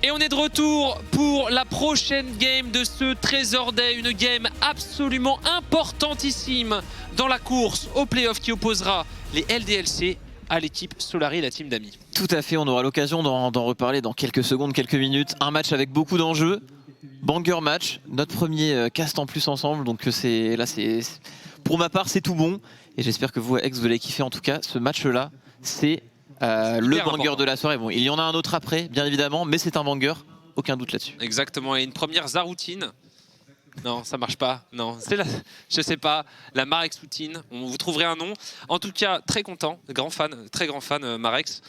Et on est de retour pour la prochaine game de ce Trésor Day, une game absolument importantissime dans la course au playoff qui opposera les LDLC à l'équipe Solary et la team Dami. Tout à fait, on aura l'occasion d'en reparler dans quelques secondes, quelques minutes. Un match avec beaucoup d'enjeux, banger match, notre premier cast en plus ensemble, donc pour ma part c'est tout bon. Et j'espère que vous, Ex, vous allez kiffer en tout cas. Ce match-là, c'est le banger de la soirée. Bon, il y en a un autre après, bien évidemment, mais c'est un banger, aucun doute là-dessus. Exactement, et une première Zaroutine. Non, ça marche pas. Non, c'est la, je sais pas, la Marex Routine. Vous trouverez un nom. En tout cas, très content, grand fan, très grand fan Marex.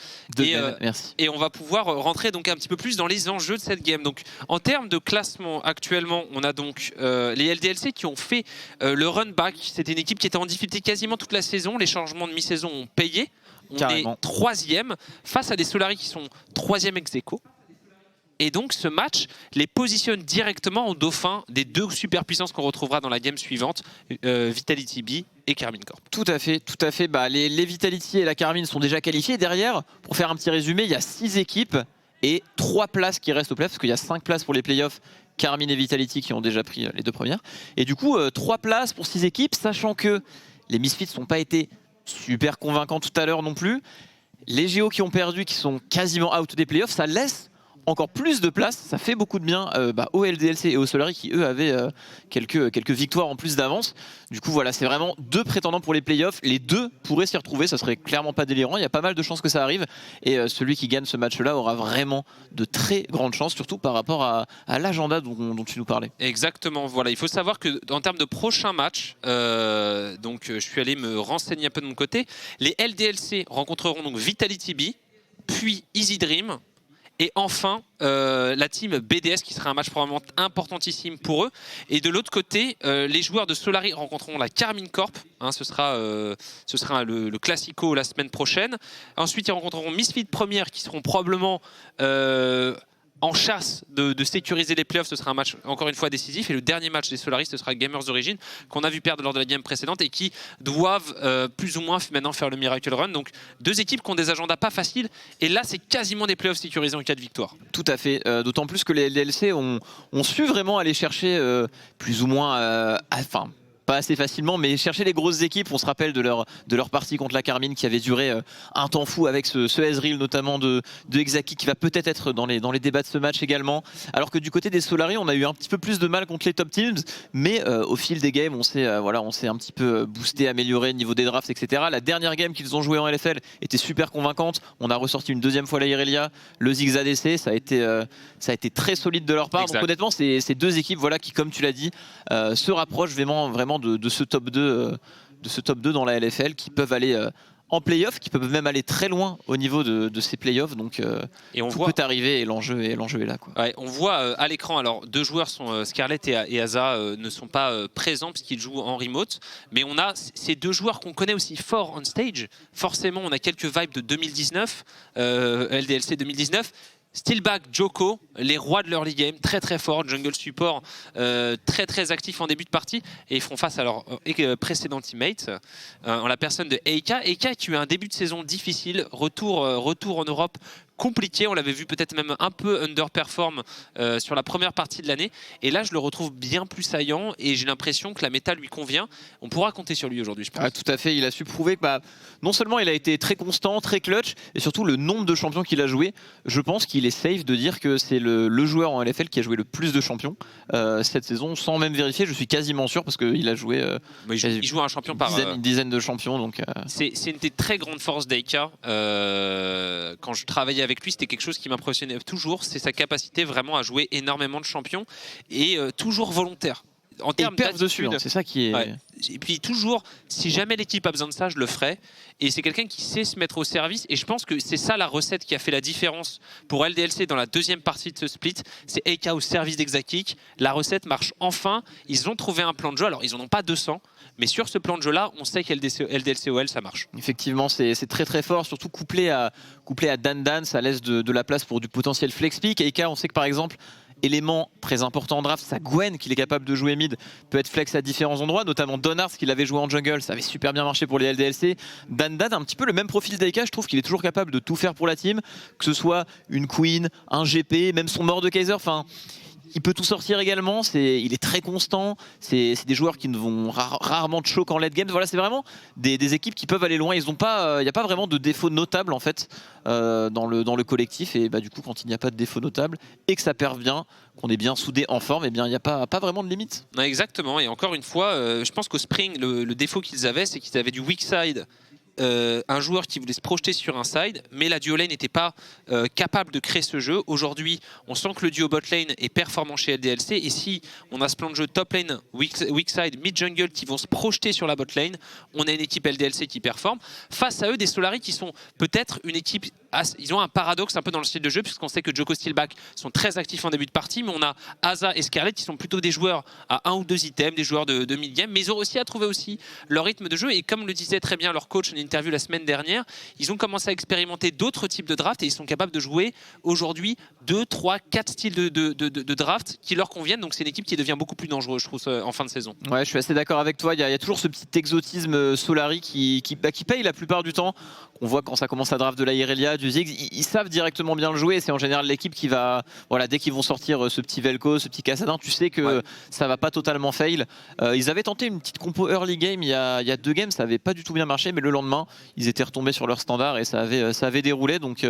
Merci. Et on va pouvoir rentrer donc un petit peu plus dans les enjeux de cette game. Donc, en termes de classement, actuellement, on a donc les LDLC qui ont fait le run back. C'était une équipe qui était en difficulté quasiment toute la saison. Les changements de mi-saison ont payé. On Carrément. est 3e face à des Solary qui sont 3e ex aequo. Et donc ce match les positionne directement au dauphin des deux superpuissances qu'on retrouvera dans la game suivante, Vitality B et Karmine Corp. Tout à fait, tout à fait. Bah, les Vitality et la Karmine sont déjà qualifiés. Derrière, pour faire un petit résumé, il y a 6 équipes et 3 places qui restent au playoff, parce qu'il y a 5 places pour les playoffs, Karmine et Vitality qui ont déjà pris les 2 premières. Et du coup, 3 places pour 6 équipes, sachant que les Misfits n'ont pas été super convaincants tout à l'heure non plus. Les Géos qui ont perdu, qui sont quasiment out des playoffs, ça laisse encore plus de place, ça fait beaucoup de bien aux LDLC et aux Solary qui eux avaient quelques victoires en plus d'avance. Du coup voilà, c'est vraiment 2 prétendants pour les playoffs, les 2 pourraient s'y retrouver, ça serait clairement pas délirant, il y a pas mal de chances que ça arrive et celui qui gagne ce match là aura vraiment de très grandes chances, surtout par rapport à l'agenda dont tu nous parlais. Exactement, voilà, il faut savoir que en termes de prochains matchs, donc je suis allé me renseigner un peu de mon côté, les LDLC rencontreront donc Vitality B, puis Easy Dream, et enfin, la team BDS qui sera un match probablement importantissime pour eux. Et de l'autre côté, les joueurs de Solary rencontreront la Karmine Corp. Hein, ce sera le Classico la semaine prochaine. Ensuite, ils rencontreront Misfit Première qui seront probablement en chasse de sécuriser les playoffs. Ce sera un match encore une fois décisif. Et le dernier match des Solary, ce sera Gamers Origin qu'on a vu perdre lors de la game précédente et qui doivent plus ou moins maintenant faire le Miracle Run. Donc 2 équipes qui ont des agendas pas faciles. Et là, c'est quasiment des playoffs sécurisés en cas de victoire. Tout à fait. D'autant plus que les LDLC ont su vraiment aller chercher plus ou moins... pas assez facilement, mais chercher les grosses équipes. On se rappelle de leur partie contre la Karmine qui avait duré un temps fou avec ce Ezreal notamment de Exaki qui va peut-être être dans les débats de ce match également. Alors que du côté des Solary, on a eu un petit peu plus de mal contre les top teams, mais au fil des games, on s'est un petit peu boosté, amélioré au niveau des drafts, etc. La dernière game qu'ils ont joué en LFL était super convaincante. On a ressorti une 2e fois la Irelia, le Ziggs ADC, ça a été très solide de leur part. Exact. Donc honnêtement, c'est 2 équipes qui, comme tu l'as dit, se rapprochent vraiment de ce top 2 dans la LFL, qui peuvent aller en playoff, qui peuvent même aller très loin au niveau de ces playoffs. Donc et on tout voit, peut arriver et l'enjeu est là, quoi. Ouais, on voit à l'écran, alors 2 joueurs sont Scarlett et Aza ne sont pas présents puisqu'ils jouent en remote, mais on a ces 2 joueurs qu'on connaît aussi fort on stage. Forcément, on a quelques vibes de 2019, LDLC 2019. Steelback, Joko, les rois de l'early game, très très fort, jungle support, très très actif en début de partie, et ils feront face à leur précédent teammate, en la personne de Eika. Eika qui a eu un début de saison difficile, retour en Europe compliqué, on l'avait vu peut-être même un peu underperform sur la première partie de l'année, et là je le retrouve bien plus saillant et j'ai l'impression que la méta lui convient. On pourra compter sur lui aujourd'hui, je pense. Ah, tout à fait, il a su prouver que non seulement il a été très constant, très clutch, et surtout le nombre de champions qu'il a joué, je pense qu'il est safe de dire que c'est le joueur en LFL qui a joué le plus de champions cette saison, sans même vérifier, je suis quasiment sûr, parce qu'il a joué il joue un champion par une dizaine de champions. Donc c'est une des très grandes forces d'Eika. Quand je travaillais avec lui, c'était quelque chose qui m'impressionnait toujours, c'est sa capacité vraiment à jouer énormément de champions et toujours volontaire. En termes dessus, hein, c'est ça qui est... Ouais. Et puis toujours, si jamais l'équipe a besoin de ça, je le ferai. Et c'est quelqu'un qui sait se mettre au service. Et je pense que c'est ça la recette qui a fait la différence pour LDLC dans la 2e partie de ce split. C'est Eika au service d'Exakik. La recette marche enfin. Ils ont trouvé un plan de jeu. Alors, ils n'en ont pas 200. Mais sur ce plan de jeu-là, on sait qu'LDLC-OL, ça marche. Effectivement, c'est très très fort. Surtout couplé à Dan Dan, ça laisse de la place pour du potentiel flex pick. Eika, on sait que par exemple, élément très important en draft, sa Gwen qu'il est capable de jouer mid peut être flex à différents endroits, notamment Donars qu'il avait joué en jungle, ça avait super bien marché pour les LDLC. Dan un petit peu le même profil d'Aika, je trouve qu'il est toujours capable de tout faire pour la team, que ce soit une Queen, un GP, même son Mordekaiser, enfin il peut tout sortir également, il est très constant, c'est des joueurs qui ne vont rarement choke en late game. Voilà, c'est vraiment des équipes qui peuvent aller loin. Il n'y a pas vraiment de défaut notable en fait dans le collectif. Et bah, du coup, quand il n'y a pas de défaut notable et que ça perd bien, qu'on est bien soudé en forme, et bien il n'y a pas vraiment de limite. Non, exactement. Et encore une fois, je pense qu'au Spring, le défaut qu'ils avaient, c'est qu'ils avaient du weak side. Un joueur qui voulait se projeter sur un side, mais la duo lane n'était pas capable de créer ce jeu. Aujourd'hui, on sent que le duo bot lane est performant chez LDLC, et si on a ce plan de jeu top lane, weak side, mid jungle qui vont se projeter sur la bot lane, on a une équipe LDLC qui performe. Face à eux, des Solari qui sont peut-être une équipe... Ils ont un paradoxe un peu dans le style de jeu, puisqu'on sait que Joko Steelback sont très actifs en début de partie, mais on a Asa et Scarlet qui sont plutôt des joueurs à 1 ou 2 items, des joueurs de mid-game, mais ils ont aussi à trouver aussi leur rythme de jeu. Et comme le disait très bien leur coach en interview la semaine dernière, ils ont commencé à expérimenter d'autres types de draft et ils sont capables de jouer aujourd'hui 2, 3, 4 styles de draft qui leur conviennent. Donc c'est une équipe qui devient beaucoup plus dangereuse, je trouve, en fin de saison. Ouais, je suis assez d'accord avec toi. Il y a toujours ce petit exotisme Solari qui paye la plupart du temps. On voit quand ça commence à draft de la Irelia, du Ziggs, ils savent directement bien le jouer. C'est en général l'équipe qui va, voilà, dès qu'ils vont sortir ce petit Vel'Koz, ce petit Kassadin, tu sais que ça va pas totalement fail. Ils avaient tenté une petite compo early game il y a 2 games, ça avait pas du tout bien marché, mais le lendemain, ils étaient retombés sur leur standard et ça avait déroulé. Donc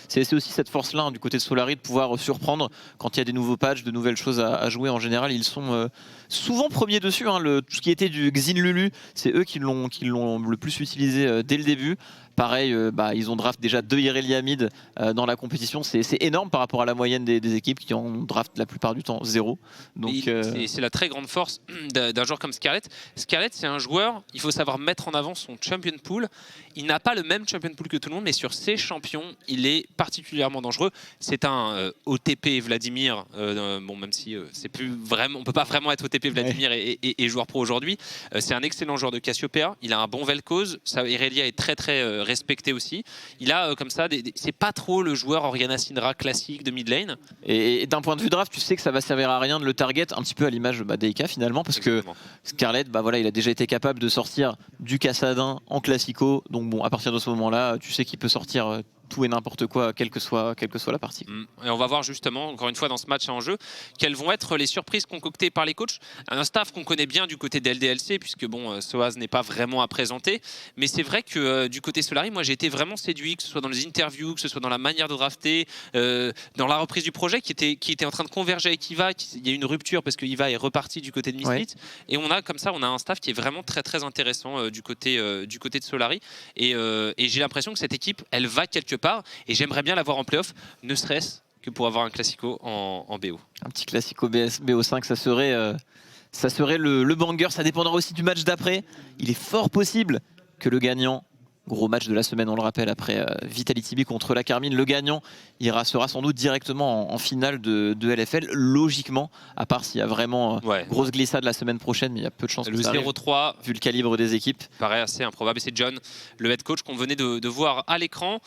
c'est aussi cette force-là du côté de Solari de pouvoir surprendre quand il y a des nouveaux patchs, de nouvelles choses à jouer. En général, ils sont souvent premiers dessus. Tout ce qui était du Xin Lulu, c'est eux qui l'ont le plus utilisé dès le début. Pareil, ils ont draft déjà 2 Irelia mid dans la compétition. C'est énorme par rapport à la moyenne des équipes qui en draft la plupart du temps 0. Donc c'est la très grande force d'un joueur comme Scarlet. Scarlet, c'est un joueur, il faut savoir mettre en avant son champion pool. Il n'a pas le même champion pool que tout le monde, mais sur ses champions, il est particulièrement dangereux. C'est un OTP Vladimir, bon, même si c'est plus vraiment, on peut pas vraiment être OTP Vladimir et joueur pro aujourd'hui. C'est un excellent joueur de Cassiopeia. Il a un bon Vel'Koz. Sa Irelia est très respecté aussi. Il a comme ça, c'est pas trop le joueur Orianna Syndra classique de mid lane. Et d'un point de vue draft, tu sais que ça va servir à rien de le target, un petit peu à l'image d'Eika finalement, parce Exactement. que Scarlet, voilà, il a déjà été capable de sortir du Kassadin en classico. Donc bon, à partir de ce moment-là, tu sais qu'il peut sortir tout et n'importe quoi, quelle que soit la partie. Et on va voir justement, encore une fois dans ce match en jeu, quelles vont être les surprises concoctées par les coachs. Un staff qu'on connaît bien du côté de LDLC, puisque bon, Soaz n'est pas vraiment à présenter, mais c'est vrai que du côté Solari, moi j'ai été vraiment séduit, que ce soit dans les interviews, que ce soit dans la manière de drafter, dans la reprise du projet qui était en train de converger avec Iva. Il y a eu une rupture parce que Iva est reparti du côté de Misfit, et on a comme ça, on a un staff qui est vraiment très intéressant du côté de Solari, et j'ai l'impression que cette équipe, elle va quelque part, et j'aimerais bien l'avoir en playoff, ne serait-ce que pour avoir un classico en BO. Un petit classico BO5, ça serait le banger. Ça dépendra aussi du match d'après. Il est fort possible que le gagnant, gros match de la semaine, on le rappelle, après Vitality B contre la Carmine, le gagnant sera sans doute directement en finale de LFL, logiquement, à part s'il y a vraiment grosse glissade la semaine prochaine, mais il y a peu de chances que ça arrive, 0-3, vu le calibre des équipes. Paraît assez improbable. Et c'est John, le head coach qu'on venait de voir à l'écran.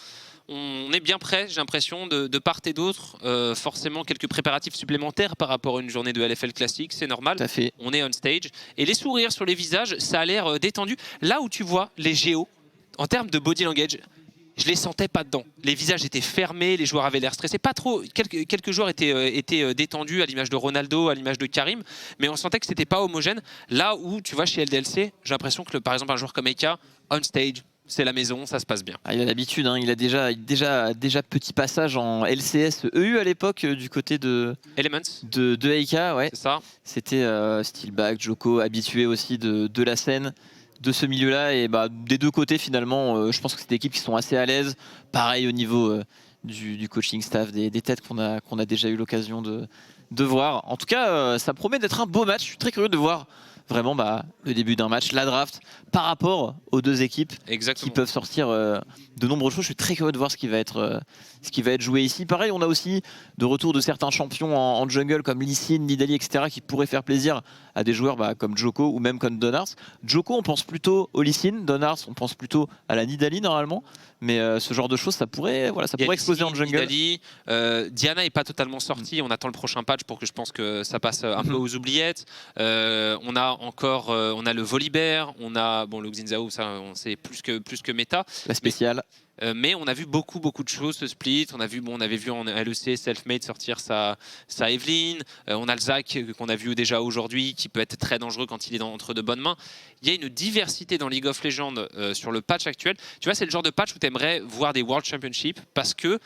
On est bien prêt, j'ai l'impression, de part et d'autre. Forcément, quelques préparatifs supplémentaires par rapport à une journée de LFL classique, c'est normal. Tout à fait. On est on stage. Et les sourires sur les visages, ça a l'air détendu. Là où tu vois les géos, en termes de body language, je les sentais pas dedans. Les visages étaient fermés, les joueurs avaient l'air stressés. Pas trop. Quelques joueurs étaient détendus, à l'image de Ronaldo, à l'image de Karim, mais on sentait que c'était pas homogène. Là où tu vois chez LDLC, j'ai l'impression que par exemple un joueur comme Eka, on stage, c'est la maison, ça se passe bien. Il a l'habitude, il a déjà petit passage en LCS EU à l'époque du côté de Elements de Eika, ouais. C'est ça. C'était Steelback, Joko, habitué aussi de la scène, de ce milieu-là, et des deux côtés finalement, je pense que c'est des équipes qui sont assez à l'aise. Pareil au niveau du coaching staff, des têtes qu'on a déjà eu l'occasion de voir. En tout cas, ça promet d'être un beau match. Je suis très curieux de voir vraiment le début d'un match, la draft, par rapport aux deux équipes. Exactement. Qui peuvent sortir de nombreuses choses. Je suis très curieux de voir ce qui va être joué ici. Pareil, on a aussi de retour de certains champions en jungle comme Lee Sin, Nidalee, etc. qui pourraient faire plaisir à des joueurs comme Djoko ou même comme Donars. Djoko, on pense plutôt au Lee Sin, Donars, on pense plutôt à la Nidalee normalement, mais ce genre de choses, ça pourrait exploser en jungle. Nidalee, Diana n'est pas totalement sortie, on attend le prochain patch pour que je pense que ça passe un peu aux oubliettes. On a encore on a le Volibear, on a le Xin ça c'est plus que méta. La spéciale. Mais on a vu beaucoup de choses se split. On avait vu en LEC Selfmade sortir sa Evelynn. On a le Zac qu'on a vu déjà aujourd'hui qui peut être très dangereux quand il est entre de bonnes mains. Il y a une diversité dans League of Legends sur le patch actuel. Tu vois, c'est le genre de patch où tu aimerais voir des World Championships parce que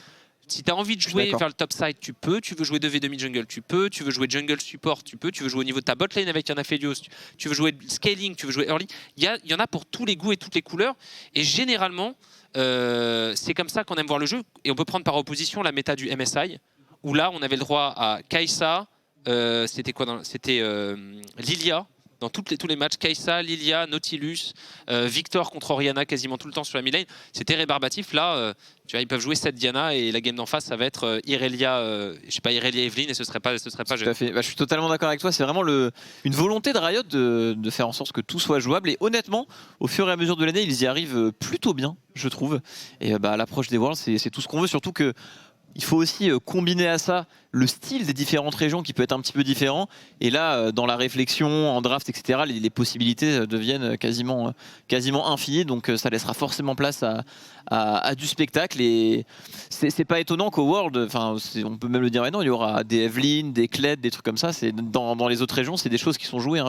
si tu as envie de jouer vers le top side, tu peux. Tu veux jouer 2v2 mid-jungle, tu peux. Tu veux jouer jungle support, tu peux. Tu veux jouer au niveau de ta bot lane avec un Aphelios, tu veux jouer scaling, tu veux jouer early. Il y en a pour tous les goûts et toutes les couleurs. Et généralement, c'est comme ça qu'on aime voir le jeu. Et on peut prendre par opposition la méta du MSI, où là, on avait le droit à Kai'Sa, c'était Lilia. Dans tous les matchs, Kai'Sa, Lilia, Nautilus, Victor contre Orianna quasiment tout le temps sur la mid-lane. C'était rébarbatif. Là, tu vois, ils peuvent jouer cette Diana et la game d'en face, ça va être Irelia, Irelia Evelynn et ce serait pas tout à fait. Je suis totalement d'accord avec toi. C'est vraiment une volonté de Riot de faire en sorte que tout soit jouable. Et honnêtement, au fur et à mesure de l'année, ils y arrivent plutôt bien, je trouve. Et à l'approche des Worlds, c'est tout ce qu'on veut. Surtout que il faut aussi combiner à ça le style des différentes régions qui peut être un petit peu différent. Et là, dans la réflexion, en draft, etc., les possibilités deviennent quasiment infinies. Donc ça laissera forcément place à du spectacle. Et c'est pas étonnant qu'au World, on peut même le dire maintenant, il y aura des Evelynn, des Kled, des trucs comme ça. Dans les autres régions, c'est des choses qui sont jouées.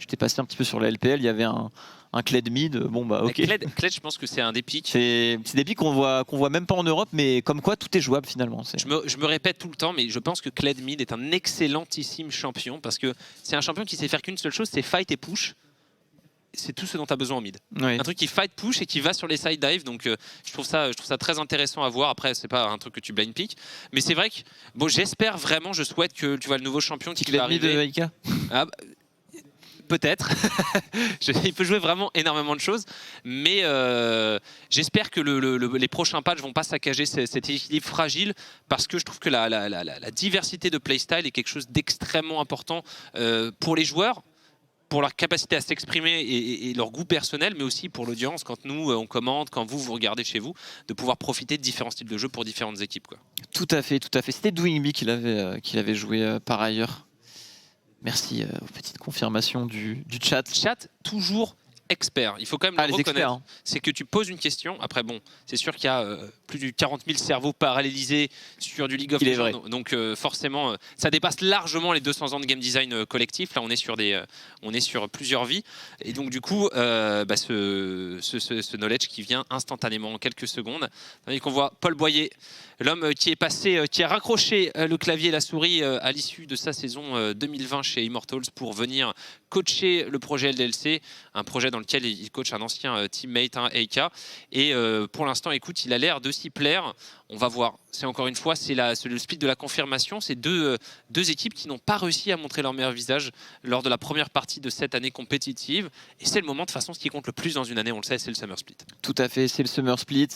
J'étais passé un petit peu sur la LPL, il y avait un Kled mid, ok. Kled, je pense que c'est un des pics. C'est des pics qu'on voit même pas en Europe, mais comme quoi tout est jouable finalement. Je me répète tout le temps, mais je pense que Kled mid est un excellentissime champion parce que c'est un champion qui sait faire qu'une seule chose, c'est fight et push. C'est tout ce dont tu as besoin en mid. Oui. Un truc qui fight push et qui va sur les side dives, donc je trouve ça très intéressant à voir. Après, c'est pas un truc que tu blind pick, mais c'est vrai que j'espère vraiment, je souhaite que tu vois le nouveau champion qui va arriver. De Aika. Peut-être. Il peut jouer vraiment énormément de choses, mais j'espère que les prochains patchs vont pas saccager cet équilibre fragile, parce que je trouve que la diversité de playstyle est quelque chose d'extrêmement important pour les joueurs, pour leur capacité à s'exprimer et leur goût personnel, mais aussi pour l'audience, quand nous on commente, quand vous regardez chez vous, de pouvoir profiter de différents styles de jeu pour différentes équipes, quoi. Tout à fait. C'était Doingby qu'il avait joué par ailleurs. Merci aux petites confirmations du chat. Chat, toujours expert. Il faut quand même le reconnaître. C'est que tu poses une question. Après, c'est sûr qu'il y a plus de 40 000 cerveaux parallélisés sur du League of Legends. Donc forcément, ça dépasse largement les 200 ans de game design collectif. Là, on est sur plusieurs vies. Et donc, du coup, ce knowledge qui vient instantanément en quelques secondes. Tandis qu'on voit Paul Boyer, l'homme qui a raccroché le clavier et la souris à l'issue de sa saison 2020 chez Immortals pour venir coacher le projet LDLC, un projet dans lequel il coach un ancien teammate, Eika. Et pour l'instant, écoute, il a l'air de s'y plaire. On va voir. C'est encore une fois, c'est le split de la confirmation. C'est deux équipes qui n'ont pas réussi à montrer leur meilleur visage lors de la première partie de cette année compétitive. Et c'est le moment, de façon, ce qui compte le plus dans une année, on le sait, c'est le Summer Split. Tout à fait, c'est le Summer Split.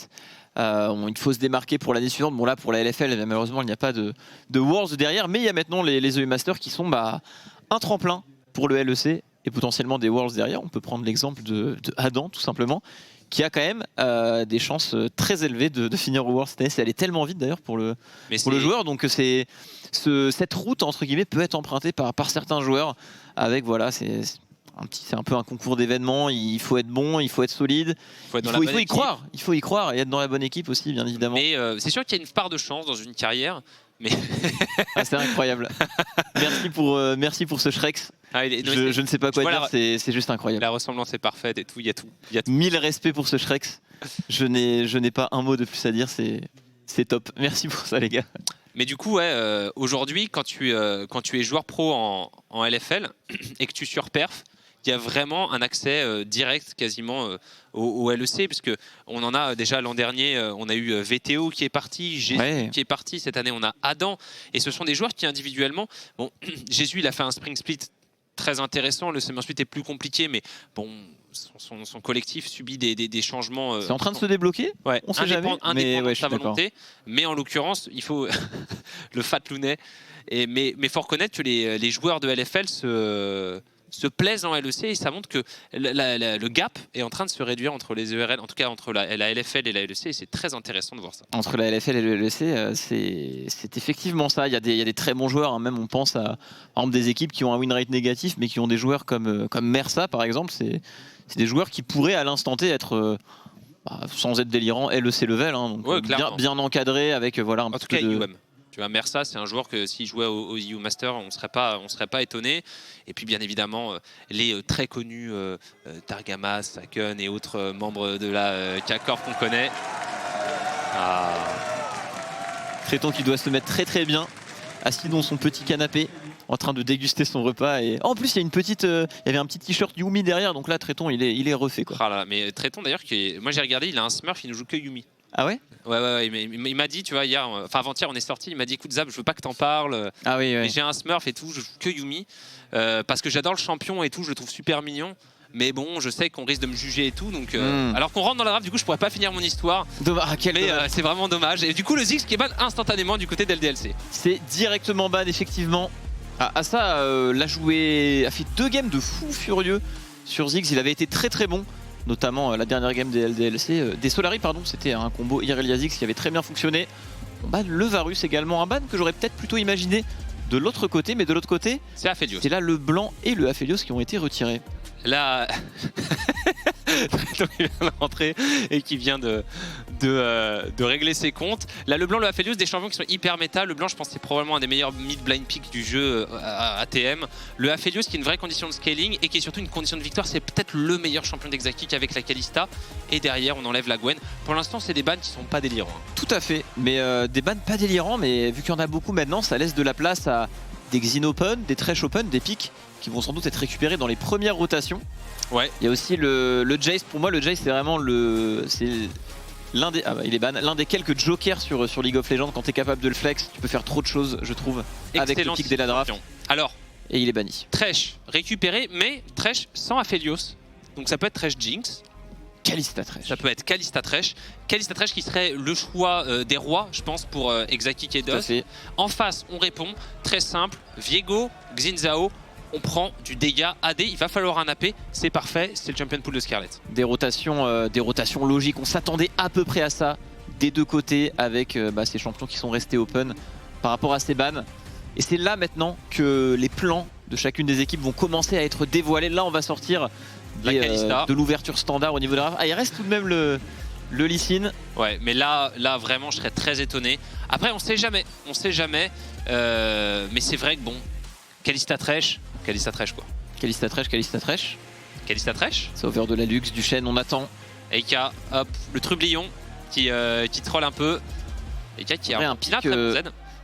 Il faut se démarquer pour l'année suivante. Là, pour la LFL, malheureusement, il n'y a pas de Worlds derrière. Mais il y a maintenant les EU Masters qui sont un tremplin pour le LEC et potentiellement des Worlds derrière. On peut prendre l'exemple de Adam, tout simplement, qui a quand même des chances très élevées de finir au Worlds cette année. Elle est tellement vite d'ailleurs pour le joueur. Donc cette route, entre guillemets, peut être empruntée par certains joueurs avec, c'est un peu un concours d'événements. Il faut être bon, il faut être solide, il faut y croire et être dans la bonne équipe aussi, bien évidemment. Mais c'est sûr qu'il y a une part de chance dans une carrière. Mais c'est incroyable. Merci pour ce Shrex. Je ne sais pas quoi dire, c'est juste incroyable. La ressemblance est parfaite et tout, il y a tout. 1000 respects pour ce Shrex. Je n'ai pas un mot de plus à dire, c'est top. Merci pour ça, les gars. Mais du coup, aujourd'hui, quand tu es joueur pro en LFL et que tu surperfs, il y a vraiment un accès direct quasiment au LEC, puisque on en a déjà l'an dernier, on a eu VTO qui est parti, Jésus qui est parti, cette année on a Adam, et ce sont des joueurs qui individuellement, Jésus il a fait un spring split très intéressant, le Summer Split est plus compliqué, mais son collectif subit des changements. C'est en train de se débloquer. Ouais, on sait jamais. Mais indépendant ouais, de sa volonté. Mais en l'occurrence, il faut le Fat Looney. Mais faut reconnaître que les joueurs de LFL se plaisent en LEC et ça montre que le gap est en train de se réduire entre les ERL, en tout cas entre la LFL et la LEC, et c'est très intéressant de voir ça. Entre la LFL et le LEC, c'est effectivement ça. Il y a des très bons joueurs, hein. Même on pense à par exemple, des équipes qui ont un win rate négatif, mais qui ont des joueurs comme Mersa par exemple. C'est des joueurs qui pourraient à l'instant T être, sans être délirant, LEC level, hein, donc Ouais, bien encadré avec voilà, un en petit tout cas, peu de... UM. Tu vois, Mersa, c'est un joueur que s'il jouait au EU Master, on serait pas étonné. Et puis bien évidemment, les très connus Targamas, Saken et autres membres de la K-Corp qu'on connaît. Tréton qui doit se mettre très bien, assis dans son petit canapé, en train de déguster son repas. Et en plus, il y a une petite, il y avait un petit t-shirt Yumi derrière, donc là, Tréton, il est refait, quoi. Ah là, mais Tréton d'ailleurs, moi j'ai regardé, il a un Smurf, il ne joue que Yumi. Ah ouais? Ouais, il m'a dit, tu vois, hier, enfin avant-hier, on est sorti, il m'a dit, écoute Zab, je veux pas que t'en parles. Ah oui, mais j'ai un Smurf et tout, je joue que Yumi, parce que j'adore le champion et tout, je le trouve super mignon. Mais bon, je sais qu'on risque de me juger et tout, donc alors qu'on rentre dans la draft, du coup, je pourrais pas finir mon histoire. Mais c'est vraiment dommage. Et du coup, le Ziggs qui est ban instantanément du côté d'LDLC. C'est directement ban, effectivement. Assa a fait 2 games de fou furieux sur Ziggs. Il avait été très bon, notamment la dernière game des LDLC, des Solari, pardon. C'était un combo Irelia Ziggs qui avait très bien fonctionné. On ban le Varus également, un ban que j'aurais peut-être plutôt imaginé de l'autre côté, mais de l'autre côté, c'est Aphelios. C'est là le blanc et le Aphelios qui ont été retirés. Là, il vient de rentrer et qui vient de régler ses comptes. Là, le blanc, le Aphelios, des champions qui sont hyper méta. Le blanc, je pense que c'est probablement un des meilleurs mid-blind picks du jeu ATM. Le Aphelios, qui est une vraie condition de scaling et qui est surtout une condition de victoire, c'est peut-être le meilleur champion d'Exakick avec la Kalista. Et derrière, on enlève la Gwen. Pour l'instant, c'est des bans qui sont pas délirants. Tout à fait, mais des bans pas délirants, mais vu qu'il y en a beaucoup maintenant, ça laisse de la place à des Xin Open, des Thresh Open, des pics qui vont sans doute être récupérés dans les premières rotations. Ouais. Il y a aussi le Jace. Pour moi, le Jace, c'est vraiment l'un des, il est ban, l'un des quelques jokers sur League of Legends. Quand tu es capable de le flex, tu peux faire trop de choses, je trouve, avec le pic dès la draft. Alors, et il est banni. Thresh récupéré, mais Thresh sans Aphelios. Donc ça peut être Thresh Jinx. Kalista Thresh. Ça peut être Kalista Thresh. Kalista Thresh qui serait le choix des rois, je pense, pour Exakick et Dust. En face, on répond, très simple, Viego, Xin Zhao, on prend du dégât AD, il va falloir un AP, c'est parfait, c'est le champion pool de Scarlet. Des rotations logiques, on s'attendait à peu près à ça, des deux côtés, avec ces champions qui sont restés open par rapport à ces bans. Et c'est là maintenant que les plans de chacune des équipes vont commencer à être dévoilés. Là, on va sortir de l'ouverture standard au niveau de la draft. Ah, il reste tout de même le Lee Sin. Ouais, mais là vraiment, je serais très étonné. Après, on sait jamais, mais c'est vrai que bon, Kalista Thresh quoi. Kalista Thresh. C'est over de la luxe, du Shen, on attend. Eika, hop, le trublion qui troll un peu. Eika qui a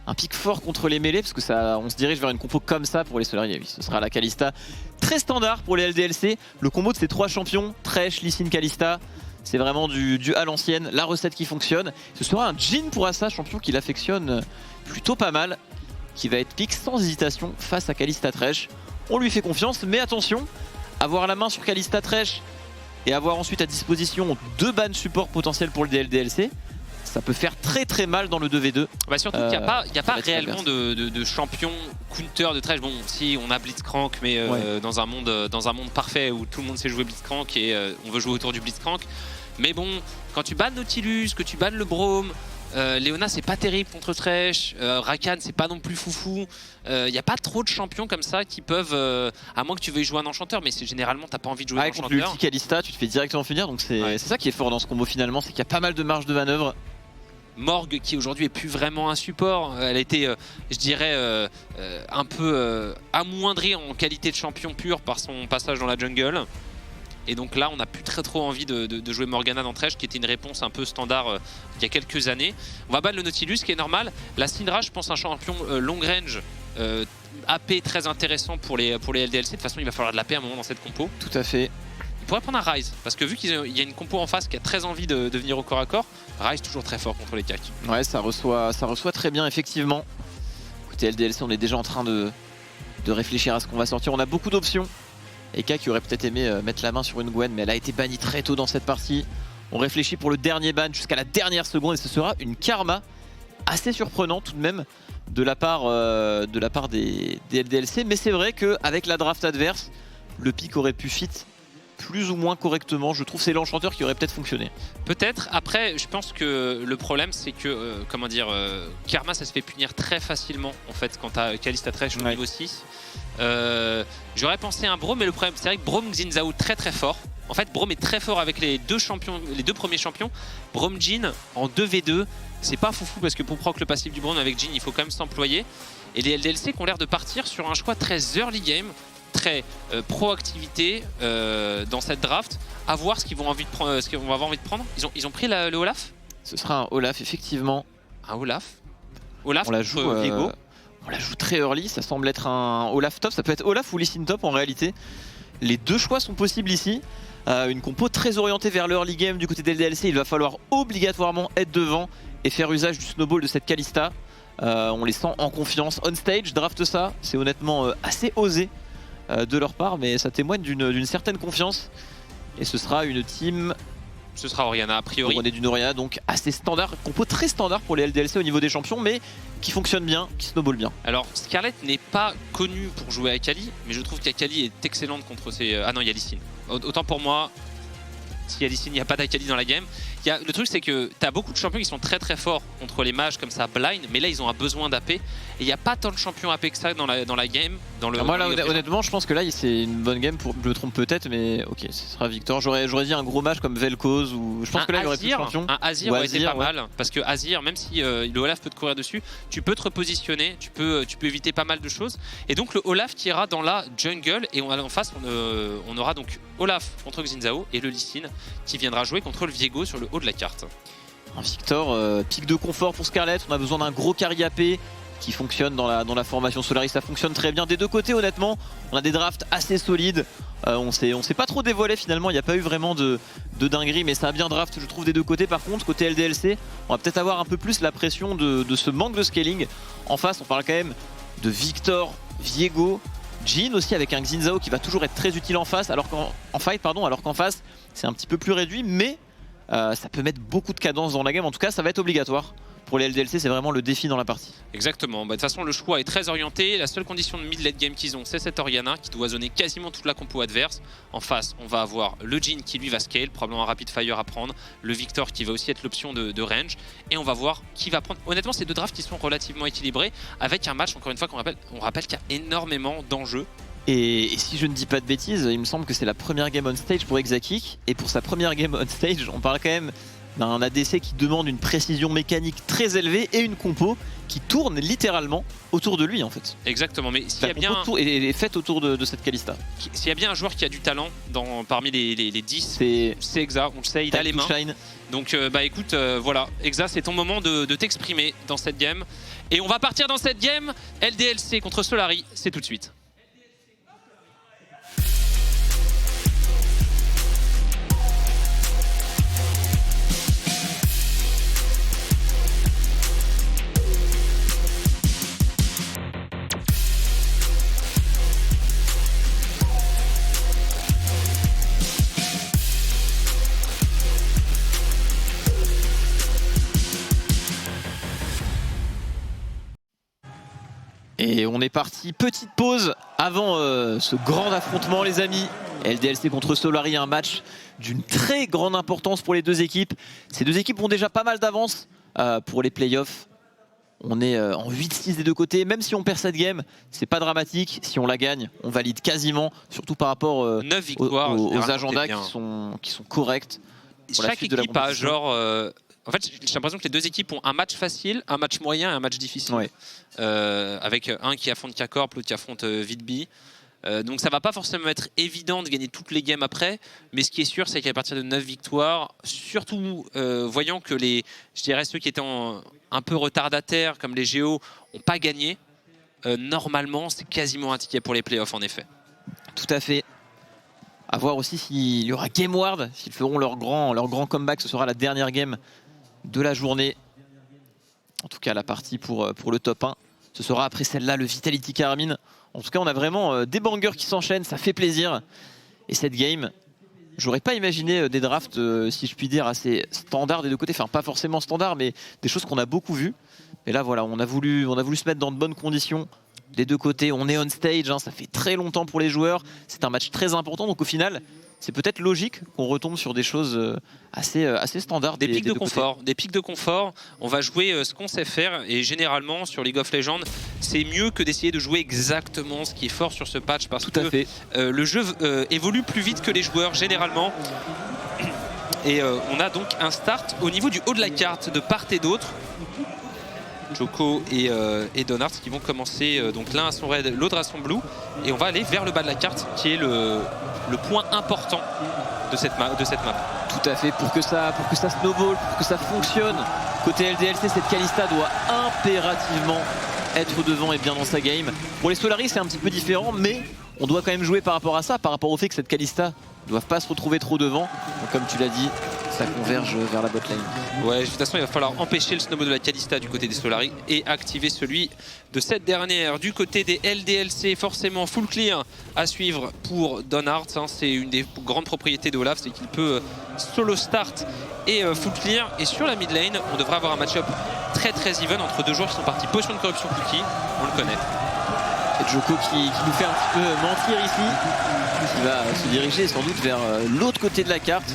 un pic fort contre les mêlées, parce que on se dirige vers une compo comme ça pour les Solari. Oui, ce sera la Kalista. Très standard pour les LDLC. Le combo de ces 3 champions, Thresh, Lee Sin, Kalista, c'est vraiment du à l'ancienne, la recette qui fonctionne. Ce sera un Jhin pour Assa, champion qui l'affectionne plutôt pas mal, qui va être pick sans hésitation face à Kalista Thresh. On lui fait confiance, mais attention, avoir la main sur Kalista Thresh et avoir ensuite à disposition 2 bans support potentiels pour le DLDLC, ça peut faire très mal dans le 2v2. Bah surtout qu'il n'y a pas réellement de champion counter de Thresh. Bon, si on a Blitzcrank, mais dans un monde parfait où tout le monde sait jouer Blitzcrank et on veut jouer autour du Blitzcrank. Mais bon, quand tu bannes Nautilus, que tu bannes le Braum, Leona c'est pas terrible contre Thresh, Rakan c'est pas non plus foufou. Il n'y a pas trop de champions comme ça qui peuvent, à moins que tu veuilles jouer un enchanteur, mais c'est généralement t'as pas envie de jouer un enchanteur. Contre l'ulti Kalista, tu te fais directement finir, donc c'est ça qui est fort dans ce combo finalement, c'est qu'il y a pas mal de marge de manœuvre. Morgue qui aujourd'hui est plus vraiment un support, elle a été je dirais un peu amoindrie en qualité de champion pur par son passage dans la jungle. Et donc là on n'a plus très trop envie de jouer Morgana dans Thresh, qui était une réponse un peu standard il y a quelques années. On va ban le Nautilus qui est normal. La Syndra, je pense un champion long range, AP très intéressant pour les LDLC. De toute façon il va falloir de l'AP à un moment dans cette compo. Tout à fait. Il pourrait prendre un Ryze, parce que vu qu'il y a une compo en face qui a très envie de venir au corps à corps, Ryze toujours très fort contre les CAC. Ouais, ça reçoit très bien effectivement. Côté LDLC, on est déjà en train de réfléchir à ce qu'on va sortir. On a beaucoup d'options. Eka qui aurait peut-être aimé mettre la main sur une Gwen, mais elle a été bannie très tôt dans cette partie. On réfléchit pour le dernier ban jusqu'à la dernière seconde et ce sera une karma assez surprenante tout de même de la part des LDLC. Mais c'est vrai qu'avec la draft adverse, le pick aurait pu fit plus ou moins correctement. Je trouve que c'est l'enchanteur qui aurait peut-être fonctionné. Peut-être. Après, je pense que le problème, c'est que, Karma, ça se fait punir très facilement, en fait, quand t'as Kalista Thresh au niveau 6. J'aurais pensé à un Braum, mais le problème, c'est vrai que Braum Xin Zhao très très fort. En fait, Braum est très fort avec les deux premiers champions. Braum Jhin en 2v2, c'est pas foufou parce que pour proc le passif du Braum avec Jhin, il faut quand même s'employer. Et les LDLC qui ont l'air de partir sur un choix très early game, très proactivité dans cette draft, à voir ce qu'ils vont avoir envie de prendre. Ils ont pris le Olaf. Ce sera un Olaf effectivement. Un Olaf. Olaf on la joue Viego. On la joue très early, ça semble être un Olaf top, ça peut être Olaf ou Lee Sin top en réalité. Les deux choix sont possibles ici. Une compo très orientée vers le early game du côté des LDLC, il va falloir obligatoirement être devant et faire usage du snowball de cette Kalista. On les sent en confiance on stage, draft ça, c'est honnêtement assez osé de leur part, mais ça témoigne d'une certaine confiance. Et ce sera une team... Ce sera Orianna a priori. On est d'une Orianna donc assez standard, compo très standard pour les LDLC au niveau des champions, mais qui fonctionne bien, qui snowball bien. Alors Scarlett n'est pas connue pour jouer à Akali, mais je trouve qu'Akali est excellente contre ses... Ah non, il y a Lee Sin. Autant pour moi, s'il y a Lee Sin, il n'y a pas d'Akali dans la game. Le truc c'est que tu as beaucoup de champions qui sont très très forts contre les mages comme ça blind, mais là ils ont un besoin d'AP et il n'y a pas tant de champions AP que ça dans la game. Moi là honnêtement je pense que là c'est une bonne game, je me trompe peut-être, mais ok ce sera Victor. J'aurais dit un gros match comme Vel'Koz ou je pense que là il y aurait plus de champions. Un Azir aurait été pas mal parce que Azir, même si le Olaf peut te courir dessus, tu peux te repositionner, tu peux éviter pas mal de choses. Et donc le Olaf qui ira dans la jungle et en face on aura donc Olaf contre Xin Zhao et le Lee Sin qui viendra jouer contre le Viego sur le haut de la carte. Un Victor, pic de confort pour Scarlett, on a besoin d'un gros carry AP qui fonctionne dans la formation Solaris, ça fonctionne très bien des deux côtés honnêtement. On a des drafts assez solides, on s'est pas trop dévoilé finalement, il n'y a pas eu vraiment de dinguerie, mais ça a bien draft je trouve des deux côtés. Par contre côté LDLC, on va peut-être avoir un peu plus la pression de ce manque de scaling. En face on parle quand même de Victor, Viego, Jhin aussi avec un Xin Zhao qui va toujours être très utile en face, alors qu'en face c'est un petit peu plus réduit, mais ça peut mettre beaucoup de cadence dans la game. En tout cas ça va être obligatoire pour les LDLC, c'est vraiment le défi dans la partie. Exactement, de toute façon le choix est très orienté. La seule condition de mid-late game qu'ils ont, c'est cette Orianna qui doit zoner quasiment toute la compo adverse. En face on va avoir le Jhin qui lui va scale, probablement un rapid fire à prendre, le Victor qui va aussi être l'option de range, et on va voir qui va prendre. Honnêtement c'est deux drafts qui sont relativement équilibrés, avec un match encore une fois on rappelle qu'il y a énormément d'enjeux. Et si je ne dis pas de bêtises, il me semble que c'est la première game on stage pour Exakik, et pour sa première game on stage on parle quand même d'un ADC qui demande une précision mécanique très élevée et une compo qui tourne littéralement autour de lui en fait. Exactement, mais s'il y a bien... est faite autour de cette Kalista. S'il y a bien un joueur qui a du talent parmi les 10, c'est Exa, on le sait, il a les mains. Shine. Donc écoute, voilà, Exa c'est ton moment de t'exprimer dans cette game. Et on va partir dans cette game, LDLC contre Solari, c'est tout de suite. Et on est parti, petite pause avant ce grand affrontement les amis. LDLC contre Solari, un match d'une très grande importance pour les deux équipes. Ces deux équipes ont déjà pas mal d'avance pour les playoffs. On est en 8-6 des deux côtés, même si on perd cette game, c'est pas dramatique. Si on la gagne, on valide quasiment, surtout par rapport aux agendas qui sont corrects. Chaque équipe a genre... En fait, j'ai l'impression que les deux équipes ont un match facile, un match moyen et un match difficile. Ouais. Avec un qui affronte K-Corp, l'autre qui affronte Vidby. Donc ça va pas forcément être évident de gagner toutes les games après, mais ce qui est sûr c'est qu'à partir de 9 victoires, surtout voyant que ceux qui étaient un peu retardataires comme les Géos n'ont pas gagné, normalement c'est quasiment un ticket pour les playoffs en effet. Tout à fait. À voir aussi s'il y aura Game Ward, s'ils feront leur grand comeback, ce sera la dernière game de la journée. En tout cas la partie pour le top 1 ce sera après celle-là le Vitality Carmine. En tout cas, on a vraiment des bangers qui s'enchaînent, ça fait plaisir. Et cette game, j'aurais pas imaginé des drafts, si je puis dire, assez standards des deux côtés. Enfin, pas forcément standards, mais des choses qu'on a beaucoup vues. Et là, voilà, on a voulu se mettre dans de bonnes conditions. Des deux côtés, on est on stage, hein, ça fait très longtemps pour les joueurs. C'est un match très important, donc au final, c'est peut-être logique qu'on retombe sur des choses assez standards. Des pics de confort. Des pics de confort. On va jouer ce qu'on sait faire. Et généralement, sur League of Legends, c'est mieux que d'essayer de jouer exactement ce qui est fort sur ce patch. Parce que le jeu évolue plus vite que les joueurs, généralement. Et on a donc un start au niveau du haut de la carte de part et d'autre. Djoko et Donards qui vont commencer donc l'un à son red, l'autre à son blue, et on va aller vers le bas de la carte qui est le point important de cette map. Tout à fait, pour que ça snowball, pour que ça fonctionne. Côté LDLC, cette Kalista doit impérativement être devant et bien dans sa game. Pour les Solaris, c'est un petit peu différent, mais on doit quand même jouer par rapport à ça, par rapport au fait que cette Kalista ne doit pas se retrouver trop devant. Donc, comme tu l'as dit, ça converge vers la botlane. Ouais, de toute façon, il va falloir empêcher le snowball de la Kalista du côté des Solaris et activer celui de cette dernière. Du côté des LDLC, forcément full clear à suivre pour Donards. Hein, c'est une des grandes propriétés de Olaf, c'est qu'il peut solo start et full clear. Et sur la mid lane, on devrait avoir un match-up très even entre deux joueurs qui sont partis potion de corruption cookie. On le connaît. Et Djoko qui nous fait un petit peu mentir ici, qui va se diriger sans doute vers l'autre côté de la carte.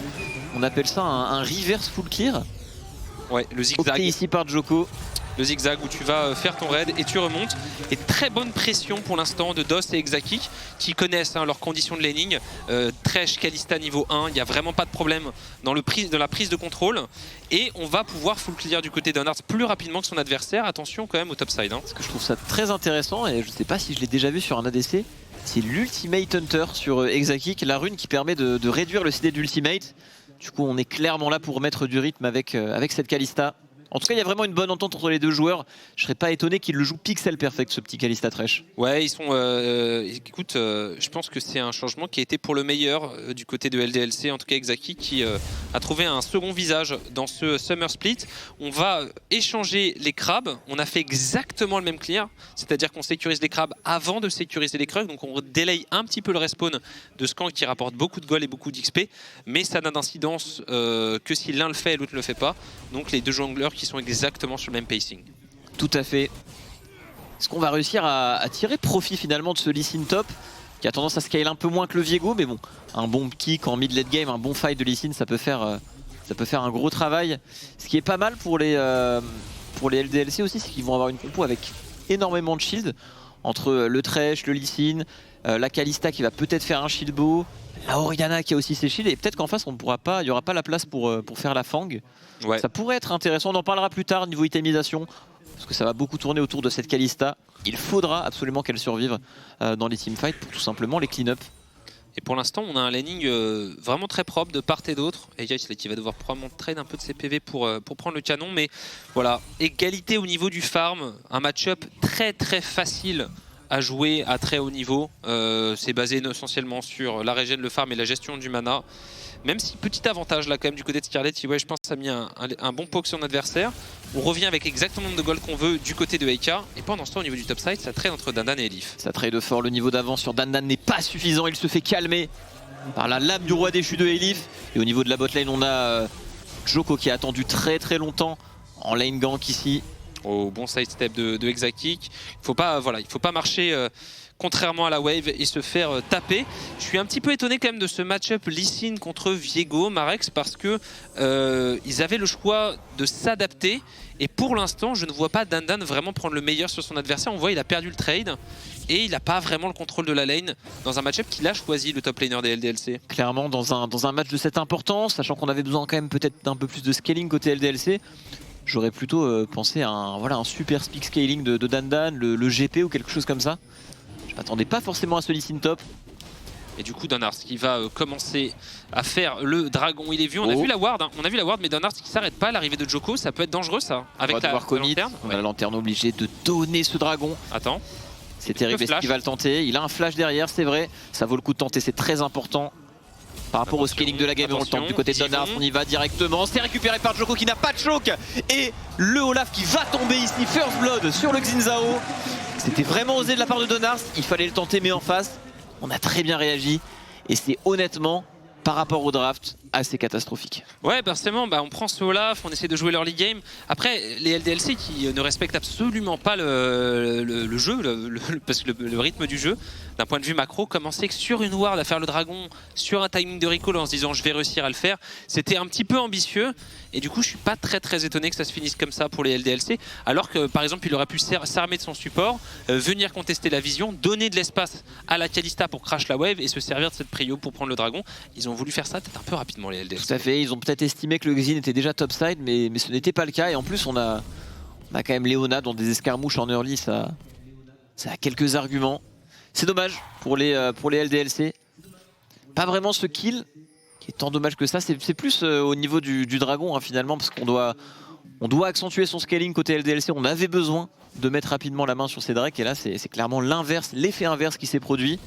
On appelle ça un reverse full clear. Ouais, le zigzag. Opté ici par Djoko. Le zigzag où tu vas faire ton raid et tu remontes. Et très bonne pression pour l'instant de DOS et Exakik qui connaissent leurs conditions de laning. Thresh, Kalista niveau 1, il n'y a vraiment pas de problème dans la prise de contrôle. Et on va pouvoir full clear du côté d'Unards plus rapidement que son adversaire. Attention quand même au top side. Hein. Parce que je trouve ça très intéressant et je ne sais pas si je l'ai déjà vu sur un ADC. C'est l'Ultimate Hunter sur Exakik, la rune qui permet de réduire le CD d'Ultimate. Du coup, on est clairement là pour mettre du rythme avec cette Kalista. En tout cas, il y a vraiment une bonne entente entre les deux joueurs. Je serais pas étonné qu'il le joue pixel perfect, ce petit Kalista Thresh. Ouais, ils sont. Écoute, je pense que c'est un changement qui a été pour le meilleur du côté de LDLC. En tout cas, Exakik qui a trouvé un second visage dans ce Summer Split. On va échanger les crabes. On a fait exactement le même clear, c'est-à-dire qu'on sécurise les crabes avant de sécuriser les krugs. Donc on délaye un petit peu le respawn de Skank qui rapporte beaucoup de gold et beaucoup d'XP, mais ça n'a d'incidence que si l'un le fait et l'autre ne le fait pas. Donc les deux jongleurs qui sont exactement sur le même pacing. Tout à fait. Est-ce qu'on va réussir à tirer profit finalement de ce Lee Sin top qui a tendance à scale un peu moins que le Viego, mais bon, un bon kick en mid-late game, un bon fight de Lee Sin, ça peut faire un gros travail. Ce qui est pas mal pour les LDLC aussi, c'est qu'ils vont avoir une compo avec énormément de shield entre le Thresh, le Lee Sin, la Kalista qui va peut-être faire un shield bow, la Orianna qui a aussi ses shields, et peut-être qu'en face il n'y aura pas la place pour faire la Fang. Ouais. Ça pourrait être intéressant, on en parlera plus tard niveau itemisation, parce que ça va beaucoup tourner autour de cette Kalista. Il faudra absolument qu'elle survive dans les teamfights pour tout simplement les clean-up. Et pour l'instant, on a un laning vraiment très propre de part et d'autre. Et Jace qui va devoir probablement trade un peu de ses PV pour prendre le canon. Mais voilà, égalité au niveau du farm, un match-up très facile à jouer à très haut niveau. C'est basé essentiellement sur la régène, le farm et la gestion du mana. Même si petit avantage là quand même du côté de Scarlet qui ouais, je pense a mis un bon poke sur son adversaire. On revient avec exactement le nombre de gold qu'on veut du côté de Eika. Et pendant ce temps au niveau du top side ça trade entre Dandan et Elif. Ça trade fort, le niveau d'avance sur Dandan n'est pas suffisant, il se fait calmer par la lame du roi déchu de Elif. Et au niveau de la botlane on a Djoko qui a attendu très longtemps en lane gank ici. Au bon sidestep de Exakik. Il faut pas marcher contrairement à la wave et se faire taper. Je suis un petit peu étonné quand même de ce match-up Lee Sin contre Viego, Marex, parce que ils avaient le choix de s'adapter et pour l'instant je ne vois pas Dandan vraiment prendre le meilleur sur son adversaire. On voit il a perdu le trade et il n'a pas vraiment le contrôle de la lane dans un match-up qu'il a choisi le top laner des LDLC. Clairement dans un match de cette importance, sachant qu'on avait besoin quand même peut-être d'un peu plus de scaling côté LDLC, j'aurais plutôt pensé à un super speak scaling de Dandan, le GP ou quelque chose comme ça. Je m'attendais pas forcément à ce Lee Sin top. Et du coup Donards qui va commencer à faire le dragon. Il est vu, on a vu la ward, hein. On a vu la ward, mais Donards qui s'arrête pas. L'arrivée de Djoko, ça peut être dangereux ça. Avec la lanterne. On a la lanterne obligée de donner ce dragon. Attends. C'est terrible, est-ce qu'il va le tenter? Il a un flash derrière, c'est vrai. Ça vaut le coup de tenter, c'est très important. par rapport au scaling de la game. On le tente du côté de Donars, on y va directement. C'est récupéré par Djoko qui n'a pas de choc. Et le Olaf qui va tomber ici, First Blood sur le Xin-Zhao. C'était vraiment osé de la part de Donars, il fallait le tenter mais en face, on a très bien réagi. Et c'est honnêtement, par rapport au draft, assez catastrophique. Ouais, forcément, on prend ce Olaf, on essaie de jouer l'early game. Après, les LDLC qui ne respectent absolument pas le jeu, parce que le rythme du jeu, d'un point de vue macro, commencer sur une ward à faire le dragon, sur un timing de recall en se disant je vais réussir à le faire, c'était un petit peu ambitieux. Et du coup, je suis pas très étonné que ça se finisse comme ça pour les LDLC. Alors que, par exemple, il aurait pu s'armer de son support, venir contester la vision, donner de l'espace à la Kalista pour crash la wave et se servir de cette prio pour prendre le dragon. Ils ont voulu faire ça peut-être un peu rapidement, les LDLC. Tout à fait, ils ont peut-être estimé que le Xin était déjà topside, mais ce n'était pas le cas. Et en plus, on a quand même Leona dans des escarmouches en early, ça a quelques arguments. C'est dommage pour les LDLC. Pas vraiment ce kill qui est tant dommage que ça. C'est plus au niveau du dragon hein, finalement, parce qu'on doit accentuer son scaling côté LDLC. On avait besoin de mettre rapidement la main sur ces drakes. Et là, c'est clairement l'inverse, l'effet inverse qui s'est produit.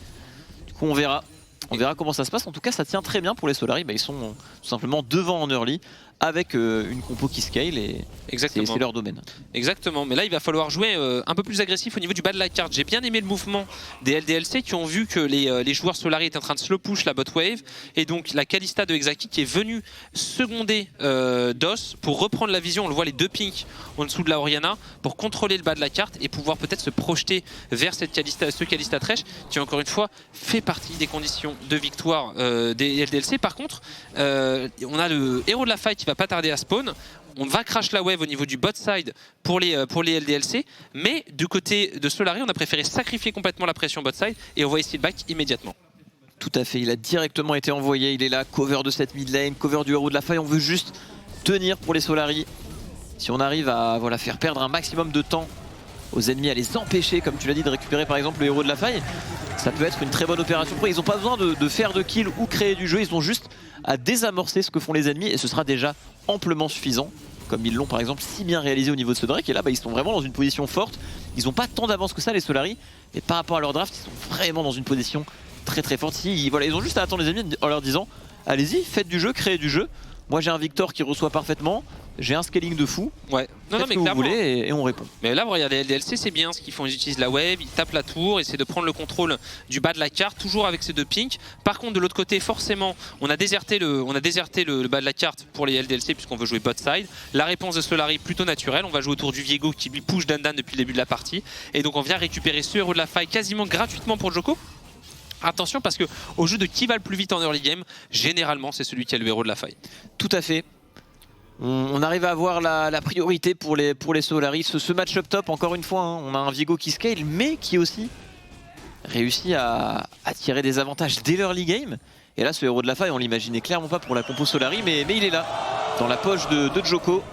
Du coup, on verra. On verra comment ça se passe. En tout cas, ça tient très bien pour les Solari. Ils sont tout simplement devant en early avec une compo qui scale et c'est leur domaine. Exactement, mais là il va falloir jouer un peu plus agressif au niveau du bas de la carte. J'ai bien aimé le mouvement des LDLC qui ont vu que les joueurs Solari étaient en train de slow push la bot wave et donc la Kalista de Exaki qui est venue seconder DOS pour reprendre la vision. On le voit, les deux pinks en dessous de la Orianna pour contrôler le bas de la carte et pouvoir peut-être se projeter vers ce Kalista Thresh qui encore une fois fait partie des conditions de victoire des LDLC. Par contre, on a le héros de la fight qui va pas tarder à spawn. On va crash la wave au niveau du bot side pour les LDLC, mais du côté de Solari, on a préféré sacrifier complètement la pression bot side et on va essayer de back immédiatement. Tout à fait, il a directement été envoyé, il est là, cover de cette mid lane, cover du héros de la faille. On veut juste tenir pour les Solari. Si on arrive à faire perdre un maximum de temps aux ennemis, à les empêcher, comme tu l'as dit, de récupérer par exemple le héros de la faille, ça peut être une très bonne opération. Ils n'ont pas besoin de faire de kill ou créer du jeu, ils ont juste à désamorcer ce que font les ennemis et ce sera déjà amplement suffisant, comme ils l'ont par exemple si bien réalisé au niveau de ce Drake. Et là ils sont vraiment dans une position forte, ils n'ont pas tant d'avance que ça les Solari, mais par rapport à leur draft ils sont vraiment dans une position très forte. Ils ont juste à attendre les ennemis en leur disant allez-y, faites du jeu, créez du jeu. Moi j'ai un Victor qui reçoit parfaitement, j'ai un scaling de fou. Ouais, non, mais vous voulez et on répond. Mais là, regardez, les LDLC c'est bien ce qu'ils font, ils utilisent la wave, ils tapent la tour, essaient de prendre le contrôle du bas de la carte, toujours avec ces deux pinks. Par contre, de l'autre côté, forcément, on a déserté le bas de la carte pour les LDLC puisqu'on veut jouer bot side. La réponse de Solari plutôt naturelle, on va jouer autour du Viego qui lui push Dandan depuis le début de la partie. Et donc on vient récupérer ce héros de la faille quasiment gratuitement pour Djoko. Attention parce que au jeu de qui va le plus vite en early game, généralement c'est celui qui a le héros de la faille. Tout à fait. On arrive à avoir la priorité pour les Solari. Ce match-up top, encore une fois, hein, on a un Viego qui scale, mais qui aussi réussit à tirer des avantages dès l'early game. Et là, ce héros de la faille, on l'imaginait clairement pas pour la compo Solari, mais il est là, dans la poche de Djoko.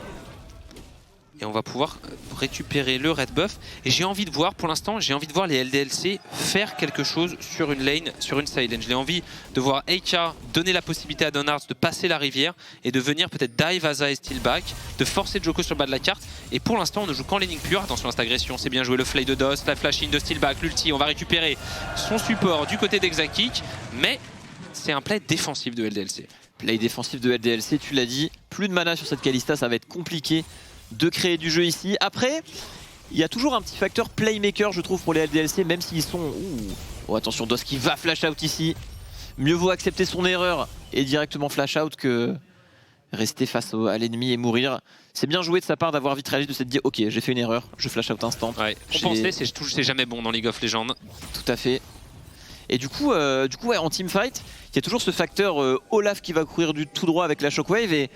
Et on va pouvoir récupérer le red buff. Et j'ai envie de voir, pour l'instant, j'ai envie de voir les LDLC faire quelque chose sur une lane, sur une side lane. J'ai envie de voir Eika donner la possibilité à Donards de passer la rivière et de venir peut-être dive Asa et steal back, de forcer Djoko sur le bas de la carte. Et pour l'instant, on ne joue qu'en laning pure. Attention à cette agression, c'est bien joué le flay de DOS, la flash in de steal back, l'ulti. On va récupérer son support du côté d'Exakik, mais c'est un play défensif de LDLC. Play défensif de LDLC, tu l'as dit. Plus de mana sur cette Kalista, ça va être compliqué de créer du jeu ici. Après, il y a toujours un petit facteur playmaker, je trouve, pour les LDLC, même s'ils sont... Oh, attention, DOS qui va flash out ici. Mieux vaut accepter son erreur et directement flash out que rester face à l'ennemi et mourir. C'est bien joué de sa part d'avoir vite réagi, de s'être dit ok, j'ai fait une erreur, je flash out instant. Ouais, compenser, c'est jamais bon dans League of Legends. Tout à fait. Et du coup ouais, en teamfight, il y a toujours ce facteur Olaf qui va courir du tout droit avec la shockwave et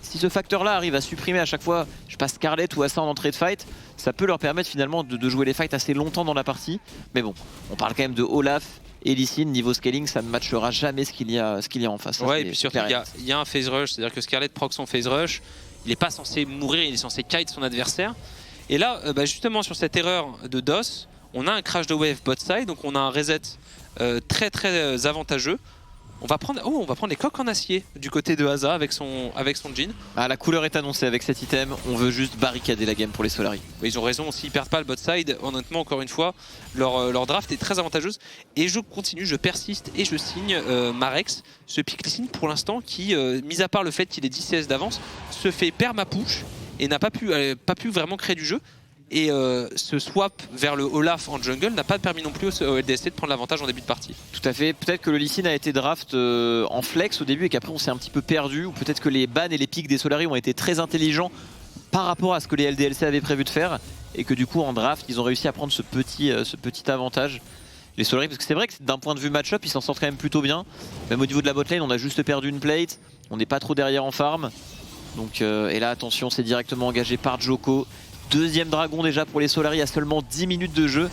si ce facteur-là arrive à supprimer à chaque fois, je passe Scarlet ou Asa en entrée de fight, ça peut leur permettre finalement de jouer les fights assez longtemps dans la partie. Mais bon, on parle quand même de Olaf et Lee Sin, niveau scaling, ça ne matchera jamais ce qu'il y a en face. Ouais, et puis surtout, il y a un phase rush, c'est-à-dire que Scarlet proc son phase rush, il n'est pas censé mourir, il est censé kite son adversaire. Et là, justement, sur cette erreur de DOS, on a un crash de wave bot side, donc on a un reset très avantageux. On va prendre les coques en acier du côté de Asa avec son jean. Ah, la couleur est annoncée avec cet item, on veut juste barricader la game pour les Solari. Mais ils ont raison aussi, ils perdent pas le bot side. Honnêtement, encore une fois, leur draft est très avantageuse. Et je continue, je persiste et je signe Marex, ce pick listen pour l'instant qui, mis à part le fait qu'il ait 10 CS d'avance, se fait perma-push et n'a pas pu vraiment créer du jeu. Et ce swap vers le Olaf en jungle n'a pas permis non plus au LDLC de prendre l'avantage en début de partie. Tout à fait, peut-être que le Lee Sin a été draft en flex au début et qu'après on s'est un petit peu perdu, ou peut-être que les bans et les picks des Solari ont été très intelligents par rapport à ce que les LDLC avaient prévu de faire, et que du coup en draft ils ont réussi à prendre ce petit avantage. Les Solari, parce que c'est vrai que d'un point de vue match-up ils s'en sortent quand même plutôt bien, même au niveau de la botlane on a juste perdu une plate, on n'est pas trop derrière en farm, donc, et là attention c'est directement engagé par Djoko. Deuxième dragon déjà pour les Solari à seulement 10 minutes de jeu.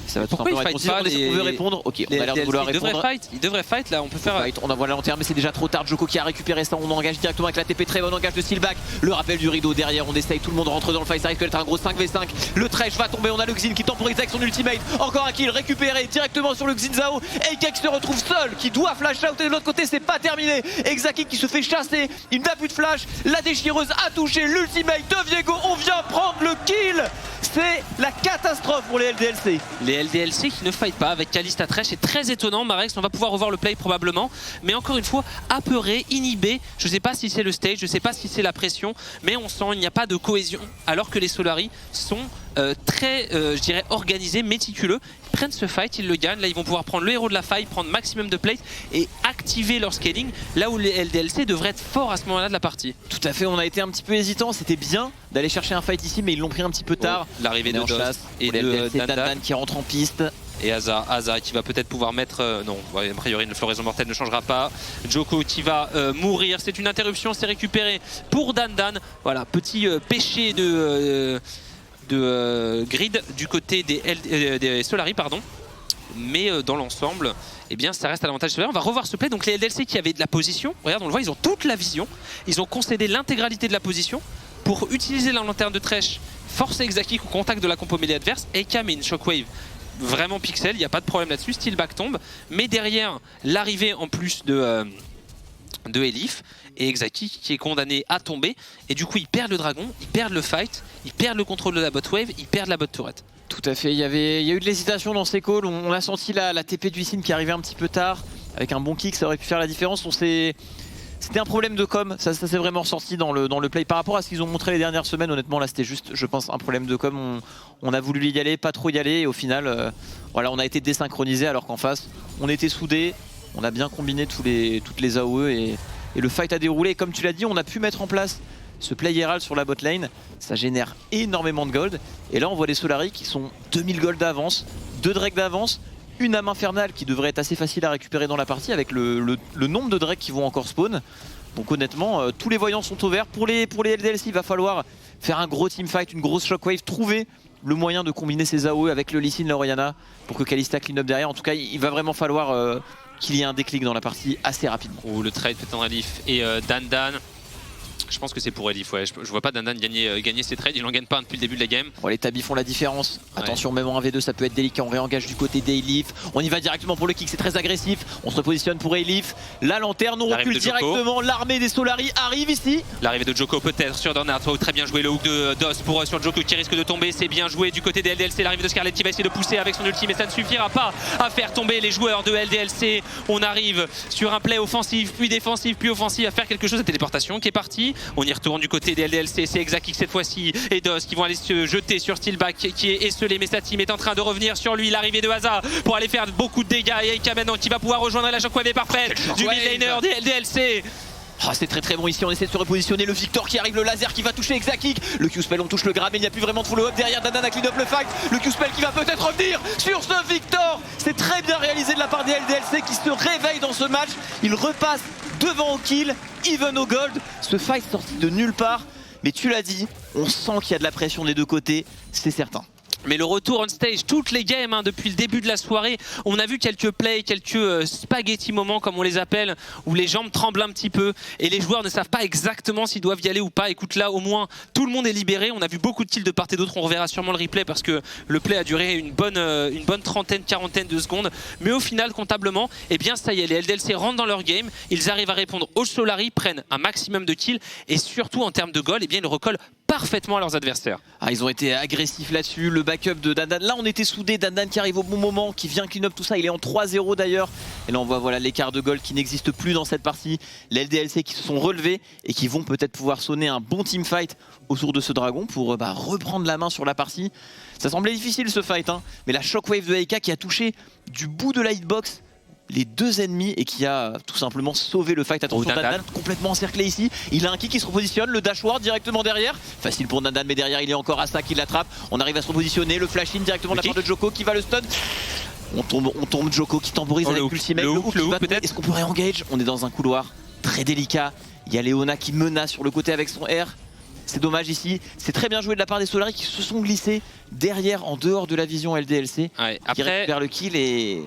Ça va tout Pourquoi simplement ils être fight pas on veut répondre. Ok, on a l'air de vouloir répondre. Ils devraient fight là, on peut faire. On a voilà l'enterre mais c'est déjà trop tard. Djoko qui a récupéré ça, on engage directement avec la TP très bon engage de Steelback. Le rappel du rideau derrière, on essaye, tout le monde rentre dans le fight, ça risque d'être un gros 5v5. Le Thresh va tomber, on a le Xin qui temporise avec son ultimate. Encore un kill récupéré directement sur le Xin Zhao. Eika qui se retrouve seul, qui doit flash out et de l'autre côté c'est pas terminé. Exaki qui se fait chasser, il n'a plus de flash. La déchireuse a touché l'ultimate de Viego, on vient prendre le kill. C'est la catastrophe pour les LDLC. Les LDLC qui ne fight pas avec Kalista Thresh, c'est très étonnant. Marex, on va pouvoir revoir le play probablement, mais encore une fois apeuré, inhibé. Je sais pas si c'est le stage, je sais pas si c'est la pression, mais on sent il n'y a pas de cohésion alors que les Solari sont très, je dirais, organisés, méticuleux. Ils prennent ce fight, ils le gagnent. Là, ils vont pouvoir prendre le héros de la faille, prendre maximum de plates et activer leur scaling. Là où les LDLC devraient être forts à ce moment-là de la partie. Tout à fait, on a été un petit peu hésitant. C'était bien d'aller chercher un fight ici, mais ils l'ont pris un petit peu tard. L'arrivée de Dos et de Dan qui rentre en piste. Et Asa qui va peut-être pouvoir mettre... non, a priori, le floraison mortelle ne changera pas. Djoko qui va mourir. C'est une interruption, c'est récupéré pour Dan. Voilà, petit péché de grid du côté des Solari, pardon. Mais dans l'ensemble, eh bien, ça reste à l'avantage Solari. On va revoir ce play. Donc les LDLC qui avaient de la position, regarde, on le voit, ils ont toute la vision. Ils ont concédé l'intégralité de la position pour utiliser la lanterne de Thresh, forcer Exaki au contact de la compo mêlée adverse. Eika met une shockwave vraiment pixel, il n'y a pas de problème là-dessus. Steelback tombe, mais derrière l'arrivée en plus de Elif et Exaki qui est condamné à tomber, et du coup ils perdent le dragon, ils perdent le fight, ils perdent le contrôle de la bot wave, ils perdent la bot turret. Tout à fait, il y a eu de l'hésitation dans ces calls, on a senti la TP du Sin qui arrivait un petit peu tard, avec un bon kick ça aurait pu faire la différence. C'était un problème de com, ça s'est vraiment ressorti dans le play par rapport à ce qu'ils ont montré les dernières semaines. Honnêtement là c'était juste, je pense, un problème de com. On a voulu y aller, pas trop y aller, et au final voilà, on a été désynchronisé alors qu'en face on était soudés, on a bien combiné toutes les AOE et le fight a déroulé. Et comme tu l'as dit, on a pu mettre en place ce play Herald sur la bot lane, ça génère énormément de gold, et là on voit les Solari qui sont 2000 gold d'avance, 2 Drake d'avance, une âme infernale qui devrait être assez facile à récupérer dans la partie avec le nombre de Drake qui vont encore spawn. Donc honnêtement, tous les voyants sont au vert. Pour les LDLC, il va falloir faire un gros teamfight, une grosse shockwave, trouver le moyen de combiner ses AOE avec le Lee Sin, la Orianna, pour que Kalista clean up derrière. En tout cas, il va vraiment falloir qu'il y ait un déclic dans la partie assez rapidement. Ou le trade peut-être en Elif et Dan. Je pense que c'est pour Elif, ouais. Je vois pas Dan gagner ses trades, il en gagne pas depuis le début de la game. Bon, les tabis font la différence. Ouais. Attention, même en 1v2 ça peut être délicat. On réengage du côté d'Elif. On y va directement pour le kick, c'est très agressif. On se repositionne pour Elif. La lanterne, on recule directement. L'armée des Solari arrive ici. L'arrivée de Djoko peut-être sur Dornard. Très bien joué le hook de Dos sur Djoko qui risque de tomber. C'est bien joué du côté des LDLC. L'arrivée de Scarlet qui va essayer de pousser avec son ulti, mais ça ne suffira pas à faire tomber les joueurs de LDLC. On arrive sur un play offensif, puis défensif, puis offensif, à faire quelque chose. La téléportation qui est partie. On y retourne du côté des LDLC, c'est Exaki cette fois-ci et Dos qui vont aller se jeter sur Steelback qui est esselé, mais sa team est en train de revenir sur lui. L'arrivée de Asa pour aller faire beaucoup de dégâts, et Eika maintenant qui va pouvoir rejoindre la shockwave parfaite du mid-laner des LDLC. Oh, c'est très bon ici, on essaie de se repositionner. Le Victor qui arrive, le laser qui va toucher Exaki. Le Q-spell, on touche le grab, mais il n'y a plus vraiment de follow-up derrière. Dan a clean up le fight. Le Q-spell qui va peut-être revenir sur ce Victor. C'est très bien réalisé de la part des LDLC qui se réveillent dans ce match. Il repasse devant au kill, even au gold. Ce fight sorti de nulle part, mais tu l'as dit, on sent qu'il y a de la pression des deux côtés, c'est certain. Mais le retour on stage, toutes les games depuis le début de la soirée, on a vu quelques plays, quelques spaghetti moments comme on les appelle, où les jambes tremblent un petit peu et les joueurs ne savent pas exactement s'ils doivent y aller ou pas. Écoute, là au moins tout le monde est libéré, on a vu beaucoup de kills de part et d'autre, on reverra sûrement le replay parce que le play a duré une bonne trentaine, quarantaine de secondes. Mais au final, comptablement, eh bien ça y est, les LDLC rentrent dans leur game, ils arrivent à répondre au Solari, prennent un maximum de kills et surtout en termes de goal, eh bien ils recollent parfaitement à leurs adversaires. Ah, ils ont été agressifs là-dessus, le backup de Dandan. Là on était soudés, Dandan qui arrive au bon moment, qui vient clean up tout ça, il est en 3-0 d'ailleurs. Et là on voit voilà, l'écart de goal qui n'existe plus dans cette partie. Les LDLC qui se sont relevés et qui vont peut-être pouvoir sonner un bon teamfight autour de ce dragon pour reprendre la main sur la partie. Ça semblait difficile ce fight, hein, mais la shockwave de Aika qui a touché du bout de la hitbox les deux ennemis et qui a tout simplement sauvé le fight. Attention, Dandan complètement encerclé ici. Il a un kick qui se repositionne, le dashward directement derrière. Facile pour Dandan, mais derrière il est encore Asa qui l'attrape. On arrive à se repositionner, le flash in directement de la part de Djoko qui va le stun. On tombe, Djoko qui temporise avec Ultimate. Le hook peut-être. Est-ce qu'on pourrait engage? On est dans un couloir très délicat. Il y a Leona qui menace sur le côté avec son R. C'est dommage ici, c'est très bien joué de la part des Solari qui se sont glissés derrière en dehors de la vision LDLC. Ouais, qui récupère le kill et...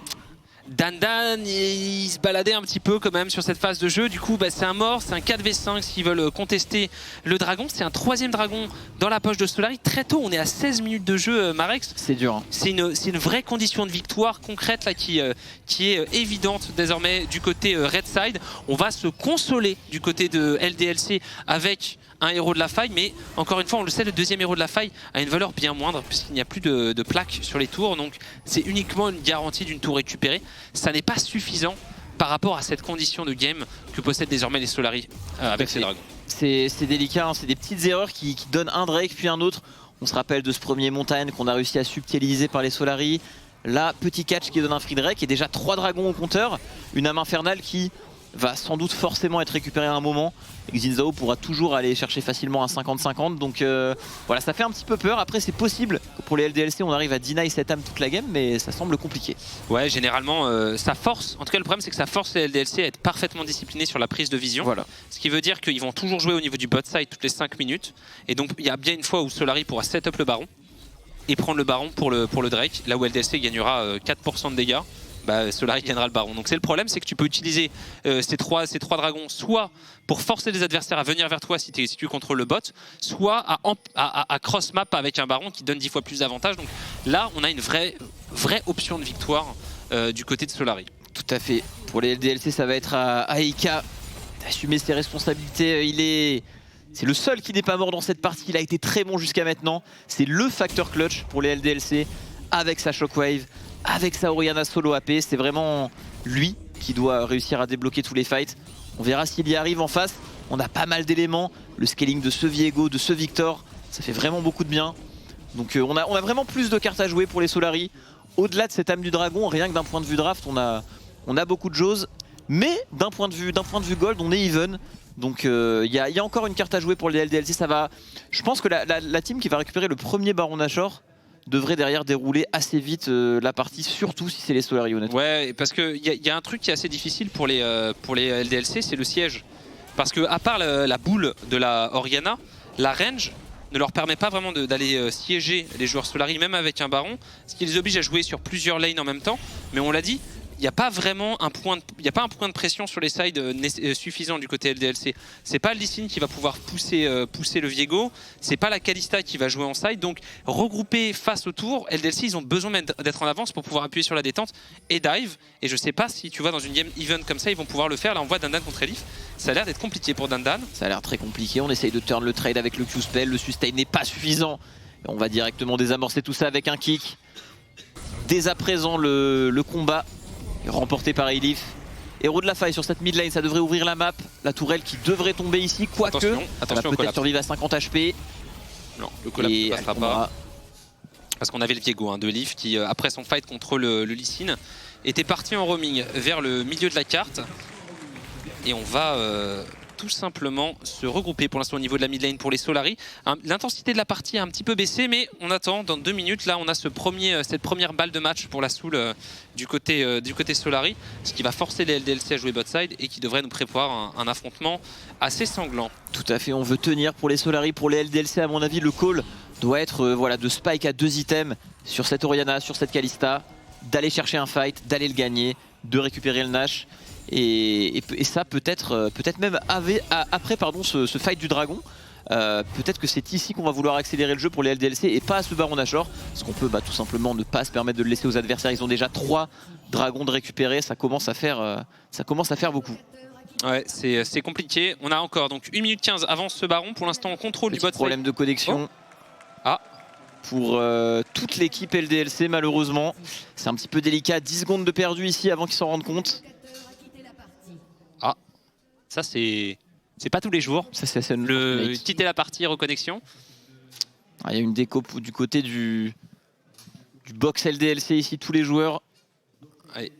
Dandan, il se baladait un petit peu quand même sur cette phase de jeu. Du coup, c'est un mort, c'est un 4v5 s'ils veulent contester le dragon. C'est un troisième dragon dans la poche de Solari. Très tôt, on est à 16 minutes de jeu, Marex. C'est dur. Hein. C'est une vraie condition de victoire concrète là, qui est évidente désormais du côté Red Side. On va se consoler du côté de LDLC avec un héros de la faille, mais encore une fois on le sait, le deuxième héros de la faille a une valeur bien moindre puisqu'il n'y a plus de plaques sur les tours, donc c'est uniquement une garantie d'une tour récupérée. Ça n'est pas suffisant par rapport à cette condition de game que possèdent désormais les Solari avec ces dragons. C'est délicat, hein, c'est des petites erreurs qui donnent un Drake puis un autre. On se rappelle de ce premier montagne qu'on a réussi à subtiliser par les Solari. Là, petit catch qui donne un free Drake et déjà 3 dragons au compteur, une âme infernale qui va sans doute forcément être récupéré à un moment. Et Xin pourra toujours aller chercher facilement un 50-50. Donc voilà, ça fait un petit peu peur. Après, c'est possible que pour les LDLC, on arrive à deny cette âme toute la game, mais ça semble compliqué. Ouais, généralement, ça force. En tout cas, le problème, c'est que ça force les LDLC à être parfaitement disciplinés sur la prise de vision. Voilà. Ce qui veut dire qu'ils vont toujours jouer au niveau du bot side toutes les 5 minutes. Et donc, il y a bien une fois où Solari pourra set up le baron et prendre le baron pour le Drake. Là où LDLC gagnera 4% de dégâts. Solari gagnera le baron. Donc c'est le problème, c'est que tu peux utiliser ces trois dragons soit pour forcer les adversaires à venir vers toi si tu contrôles le bot, soit à cross map avec un baron qui donne 10 fois plus d'avantages. Donc là on a une vraie option de victoire du côté de Solari. Tout à fait. Pour les LDLC, ça va être à Aika d'assumer ses responsabilités. C'est le seul qui n'est pas mort dans cette partie, il a été très bon jusqu'à maintenant. C'est le facteur clutch pour les LDLC avec sa shockwave, avec sa Orianna solo AP. C'est vraiment lui qui doit réussir à débloquer tous les fights. On verra s'il y arrive en face. On a pas mal d'éléments. Le scaling de ce Viego, de ce Victor, ça fait vraiment beaucoup de bien. Donc on a vraiment plus de cartes à jouer pour les Solari. Au-delà de cette âme du dragon, rien que d'un point de vue draft, on a beaucoup de choses. Mais d'un point de vue gold, on est even. Donc il y a encore une carte à jouer pour les LDLC. Ça va. Je pense que la team qui va récupérer le premier Baron Nashor devrait derrière dérouler assez vite la partie, surtout si c'est les Solari, honnêtement. Ouais, parce qu'il y a un truc qui est assez difficile pour les LDLC, c'est le siège. Parce que à part la boule de la Orianna, la range ne leur permet pas vraiment d'aller siéger les joueurs Solari, même avec un baron, ce qui les oblige à jouer sur plusieurs lanes en même temps. Mais on l'a dit, il n'y a pas vraiment un point de pression sur les sides suffisant du côté LDLC. C'est pas Lee Sin qui va pouvoir pousser le Viego, c'est pas la Kalista qui va jouer en side. Donc regroupés face au tour, LDLC ils ont besoin d'être en avance pour pouvoir appuyer sur la détente et dive. Et je sais pas si tu vois dans une game even comme ça ils vont pouvoir le faire. Là on voit Dandan contre Elif, ça a l'air d'être compliqué pour Dandan. Ça a l'air très compliqué, on essaye de turn le trade avec le Q-spell, le sustain n'est pas suffisant. On va directement désamorcer tout ça avec un kick. Dès à présent le combat remporté par Elif. Héros de la faille sur cette mid lane, ça devrait ouvrir la map. La tourelle qui devrait tomber ici, quoique elle va peut-être survivre à 50 HP. Non, le collapse ne passera pas. Parce qu'on avait le Viego de Elif qui, après son fight contre le Lee Sin, était parti en roaming vers le milieu de la carte. Et on va tout simplement se regrouper pour l'instant au niveau de la mid lane pour les Solari. L'intensité de la partie a un petit peu baissé, mais on attend dans 2 minutes. Là on a cette première balle de match pour la Soul du côté Solari, ce qui va forcer les LDLC à jouer bot side et qui devrait nous prévoir un affrontement assez sanglant. Tout à fait, on veut tenir pour les Solari, pour les LDLC à mon avis le call doit être voilà, de spike à 2 items sur cette Orianna, sur cette Kalista, d'aller chercher un fight, d'aller le gagner, de récupérer le Nash. Et ça peut-être même après ce fight du dragon. Peut-être que c'est ici qu'on va vouloir accélérer le jeu pour les LDLC et pas à ce Baron Nashor, parce qu'on peut tout simplement ne pas se permettre de le laisser aux adversaires. Ils ont déjà 3 dragons de récupérer, ça commence à faire beaucoup. Ouais, c'est compliqué. On a encore donc 1 minute 15 avant ce Baron. Pour l'instant, on contrôle du bot. Problème de connexion. Ah. Pour toute l'équipe LDLC, malheureusement. C'est un petit peu délicat. 10 secondes de perdu ici avant qu'ils s'en rendent compte. Ah, ça c'est pas tous les jours. Ça c'est le quitter la partie reconnexion. Il y a une déco du côté du box LDLC ici, tous les joueurs. Allez,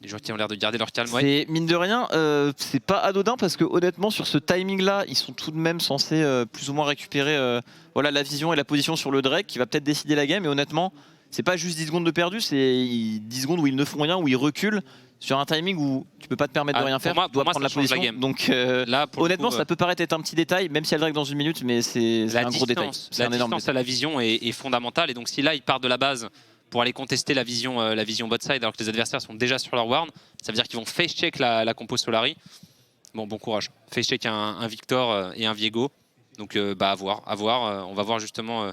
les joueurs qui ont l'air de garder leur calme. Ouais. Mine de rien, c'est pas anodin parce que honnêtement sur ce timing là, ils sont tout de même censés plus ou moins récupérer voilà, la vision et la position sur le Drake qui va peut-être décider la game. Et honnêtement, c'est pas juste 10 secondes de perdu, c'est 10 secondes où ils ne font rien, où ils reculent sur un timing où tu peux pas te permettre de rien faire, tu dois prendre la position. Donc là, honnêtement, ça peut paraître être un petit détail, même si elle Drake dans 1 minute, mais c'est un gros détail. La distance à la vision est fondamentale. Et donc si là, ils partent de la base pour aller contester la vision bot side alors que les adversaires sont déjà sur leur ward, ça veut dire qu'ils vont face check la compo Solari. Bon courage. Face check un Victor et un Viego. Donc à voir. On va voir justement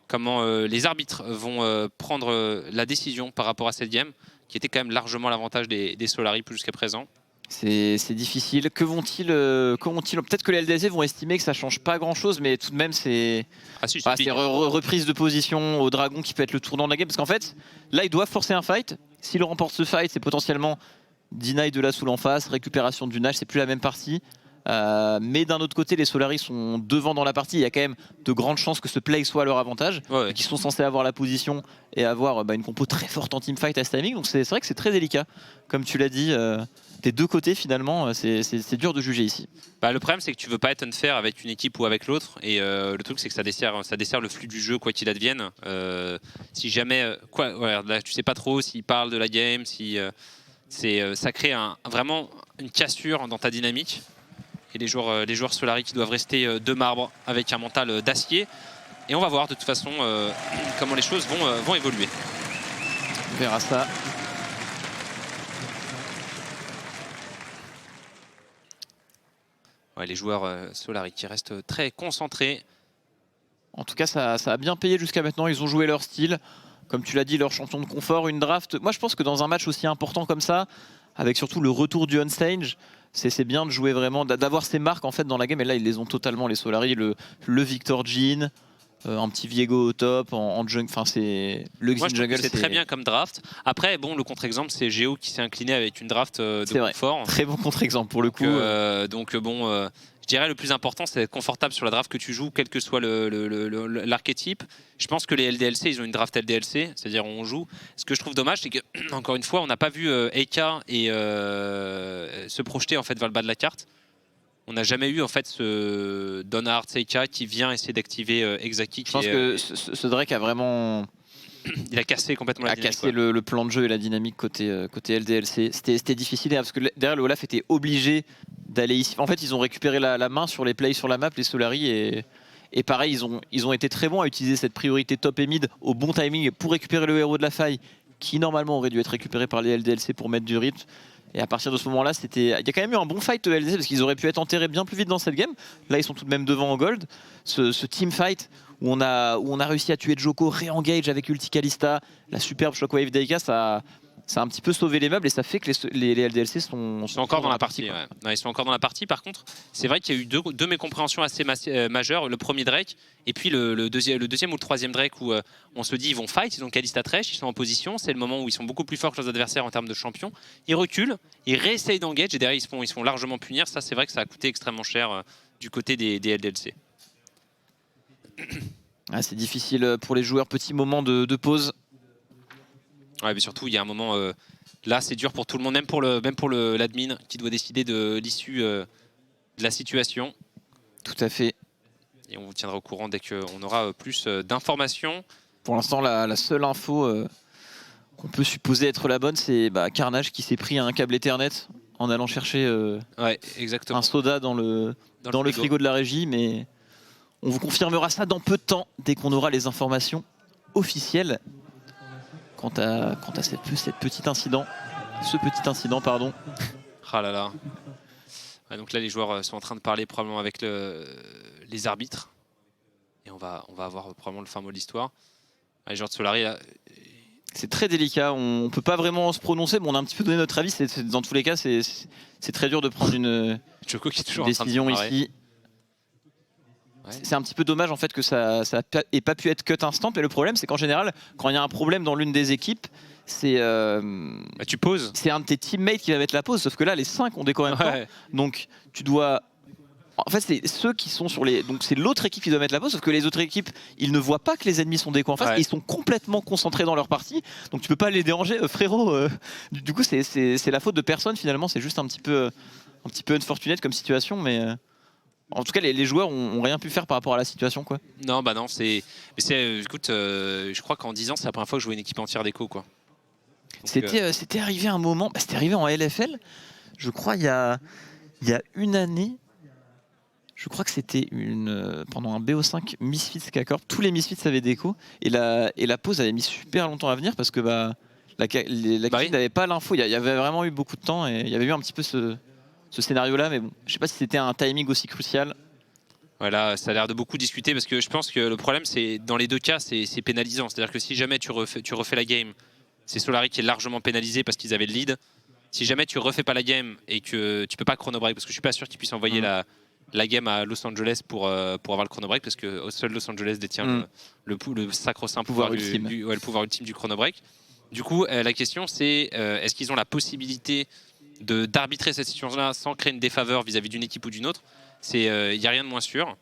comment les arbitres vont prendre la décision par rapport à cette game, qui était quand même largement l'avantage des Solari jusqu'à présent. C'est difficile. Que vont-ils peut-être que les LDLC vont estimer que ça change pas grand-chose, mais tout de même c'est reprise de position au dragon qui peut être le tournant de la game. Parce qu'en fait, là ils doivent forcer un fight. S'ils remportent ce fight, c'est potentiellement deny de la soul en face, récupération du Nash, c'est plus la même partie. Mais d'un autre côté, les Solari sont devant dans la partie. Il y a quand même de grandes chances que ce play soit à leur avantage. Ouais. Ils sont censés avoir la position et avoir une compo très forte en teamfight à ce timing. Donc c'est vrai que c'est très délicat. Comme tu l'as dit, des deux côtés finalement, c'est dur de juger ici. Le problème c'est que tu veux pas être unfair avec une équipe ou avec l'autre. Et le truc c'est que ça dessert le flux du jeu quoi qu'il advienne. Si jamais, là tu sais pas trop s'ils parlent de la game, si ça crée vraiment une cassure dans ta dynamique. Et les joueurs Solari qui doivent rester de marbre avec un mental d'acier. Et on va voir de toute façon comment les choses vont évoluer. On verra ça. Ouais, les joueurs Solari qui restent très concentrés. En tout cas, ça a bien payé jusqu'à maintenant. Ils ont joué leur style. Comme tu l'as dit, leur champion de confort, une draft. Moi, je pense que dans un match aussi important comme ça, avec surtout le retour du on-stage, c'est bien de jouer vraiment, d'avoir ces marques en fait dans la game. Et là, ils les ont totalement, les Solari. Le Victor Jean, un petit Viego au top, en jungle. Enfin, c'est le Moi, je trouve jungle. C'est très bien comme draft. Après, le contre-exemple, c'est Géo qui s'est incliné avec une draft de confort. Très bon contre-exemple pour le coup. Je dirais le plus important, c'est d'être confortable sur la draft que tu joues, quel que soit l'archétype. Je pense que les LDLC, ils ont une draft LDLC, c'est-à-dire on joue. Ce que je trouve dommage, c'est que encore une fois, on n'a pas vu Eika se projeter en fait vers le bas de la carte. On n'a jamais eu en fait ce Donhart Eika qui vient essayer d'activer Exaki. Je pense que ce Drake a vraiment... Il a cassé complètement la dynamique. Cassé le plan de jeu et la dynamique côté LDLC. C'était difficile parce que derrière le Olaf était obligé d'aller ici. En fait, ils ont récupéré la main sur les plays sur la map, les Solari, et pareil, ils ont été très bons à utiliser cette priorité top et mid au bon timing pour récupérer le héros de la faille qui normalement aurait dû être récupéré par les LDLC pour mettre du rythme. Et à partir de ce moment-là, il y a quand même eu un bon fight de LDLC parce qu'ils auraient pu être enterrés bien plus vite dans cette game. Là, ils sont tout de même devant en gold. Ce team fight où on a réussi à tuer Joko, re-engage avec Ulti Kalista, la superbe Shockwave d'Eika, ça a un petit peu sauvé les meubles et ça fait que les LDLC sont encore dans la partie. Ouais, ils sont encore dans la partie. Par contre, c'est vrai qu'il y a eu deux mécompréhensions assez majeures. Le premier Drake et puis le deuxième ou le troisième Drake où on se dit ils vont fight, ils ont Kalista Thresh, ils sont en position. C'est le moment où ils sont beaucoup plus forts que leurs adversaires en termes de champion. Ils reculent, ils réessayent d'engage et derrière ils se font largement punir. Ça, c'est vrai que ça a coûté extrêmement cher du côté des LDLC. C'est difficile pour les joueurs. Petit moment de pause. Ouais, mais surtout, il y a un moment... là, c'est dur pour tout le monde, même pour l'admin qui doit décider de l'issue de la situation. Tout à fait. Et on vous tiendra au courant dès qu'on aura plus d'informations. Pour l'instant, la seule info qu'on peut supposer être la bonne, c'est Carnage qui s'est pris un câble Ethernet en allant chercher ouais, exactement. un soda dans le frigo de la régie, mais On vous confirmera ça dans peu de temps, dès qu'on aura les informations officielles quant à ce petit incident. Pardon. Ah là là. Ouais, donc là, les joueurs sont en train de parler probablement avec les arbitres. Et on va avoir probablement le fin mot de l'histoire. Les joueurs de Solari, là, c'est très délicat, on ne peut pas vraiment se prononcer, mais on a un petit peu donné notre avis. Dans tous les cas, c'est très dur de prendre une Choco qui est toujours décision en train de ici. Ouais. C'est un petit peu dommage en fait que ça ait pas pu être cut instant. Et le problème, c'est qu'en général, quand il y a un problème dans l'une des équipes, c'est tu poses. C'est un de tes teammates qui va mettre la pause. Sauf que là, les 5 ont des quand même temps. Donc tu dois. En fait, c'est ceux qui sont sur les. Donc, c'est l'autre équipe qui doit mettre la pause, sauf que les autres équipes, ils ne voient pas que les ennemis sont déco en face, et ils sont complètement concentrés dans leur partie. Donc, tu peux pas les déranger, frérot. Du coup, c'est la faute de personne finalement. C'est juste un petit peu unfortunate comme situation, mais en tout cas, les joueurs ont rien pu faire par rapport à la situation, quoi. Non, bah non, écoute, je crois qu'en 10 ans, c'est la première fois que je jouais une équipe entière déco, quoi. C'était arrivé un moment. C'était arrivé en LFL. Je crois il y a une année. Je crois que c'était pendant un BO5 Misfits K-Corp. Tous les Misfits avaient déco. Et la pause avait mis super longtemps à venir parce que l'équipe n'avait pas l'info. Il y avait vraiment eu beaucoup de temps et il y avait eu un petit peu ce scénario-là. Mais bon, je ne sais pas si c'était un timing aussi crucial. Voilà, ça a l'air de beaucoup discuter parce que je pense que le problème, c'est dans les deux cas, c'est pénalisant. C'est-à-dire que si jamais tu refais la game, c'est Solari qui est largement pénalisé parce qu'ils avaient le lead. Si jamais tu refais pas la game et que tu peux pas chrono break, parce que je suis pas sûr qu'ils puissent envoyer la game à Los Angeles pour avoir le chrono break, parce que seul Los Angeles détient le sacro-saint pouvoir ultime. Le pouvoir ultime du chrono break. Du coup, la question c'est est-ce qu'ils ont la possibilité d'arbitrer cette situation-là sans créer une défaveur vis-à-vis d'une équipe ou d'une autre? Il n'y a rien de moins sûr.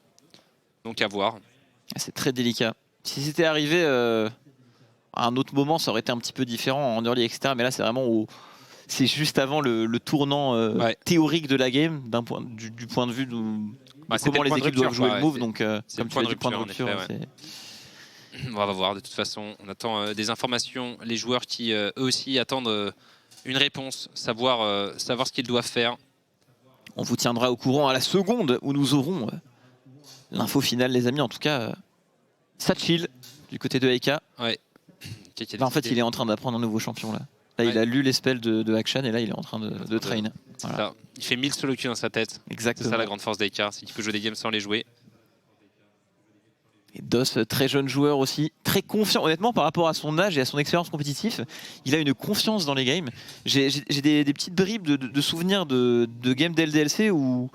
Donc à voir. C'est très délicat. Si c'était arrivé à un autre moment, ça aurait été un petit peu différent en early, etc. Mais là, c'est vraiment c'est juste avant le tournant théorique de la game, du point de vue de comment les équipes doivent jouer le move. Donc, comme tu as dit, point de rupture. On va voir. De toute façon, on attend des informations. Les joueurs qui, eux aussi, attendent une réponse, savoir ce qu'ils doivent faire. On vous tiendra au courant à la seconde où nous aurons l'info finale, les amis. En tout cas, ça chill du côté de Aika. Ouais. En fait, il est en train d'apprendre un nouveau champion là. Là, il a lu les spells de Akshan et là, il est en train de train. Voilà. Il fait 1000 solo queues dans sa tête. Exactement. C'est ça la grande force d'Aika, c'est qu'il peut jouer des games sans les jouer. Et DOS, très jeune joueur aussi, très confiant. Honnêtement, par rapport à son âge et à son expérience compétitive, il a une confiance dans les games. J'ai des petites bribes de souvenirs de games d'LDLC où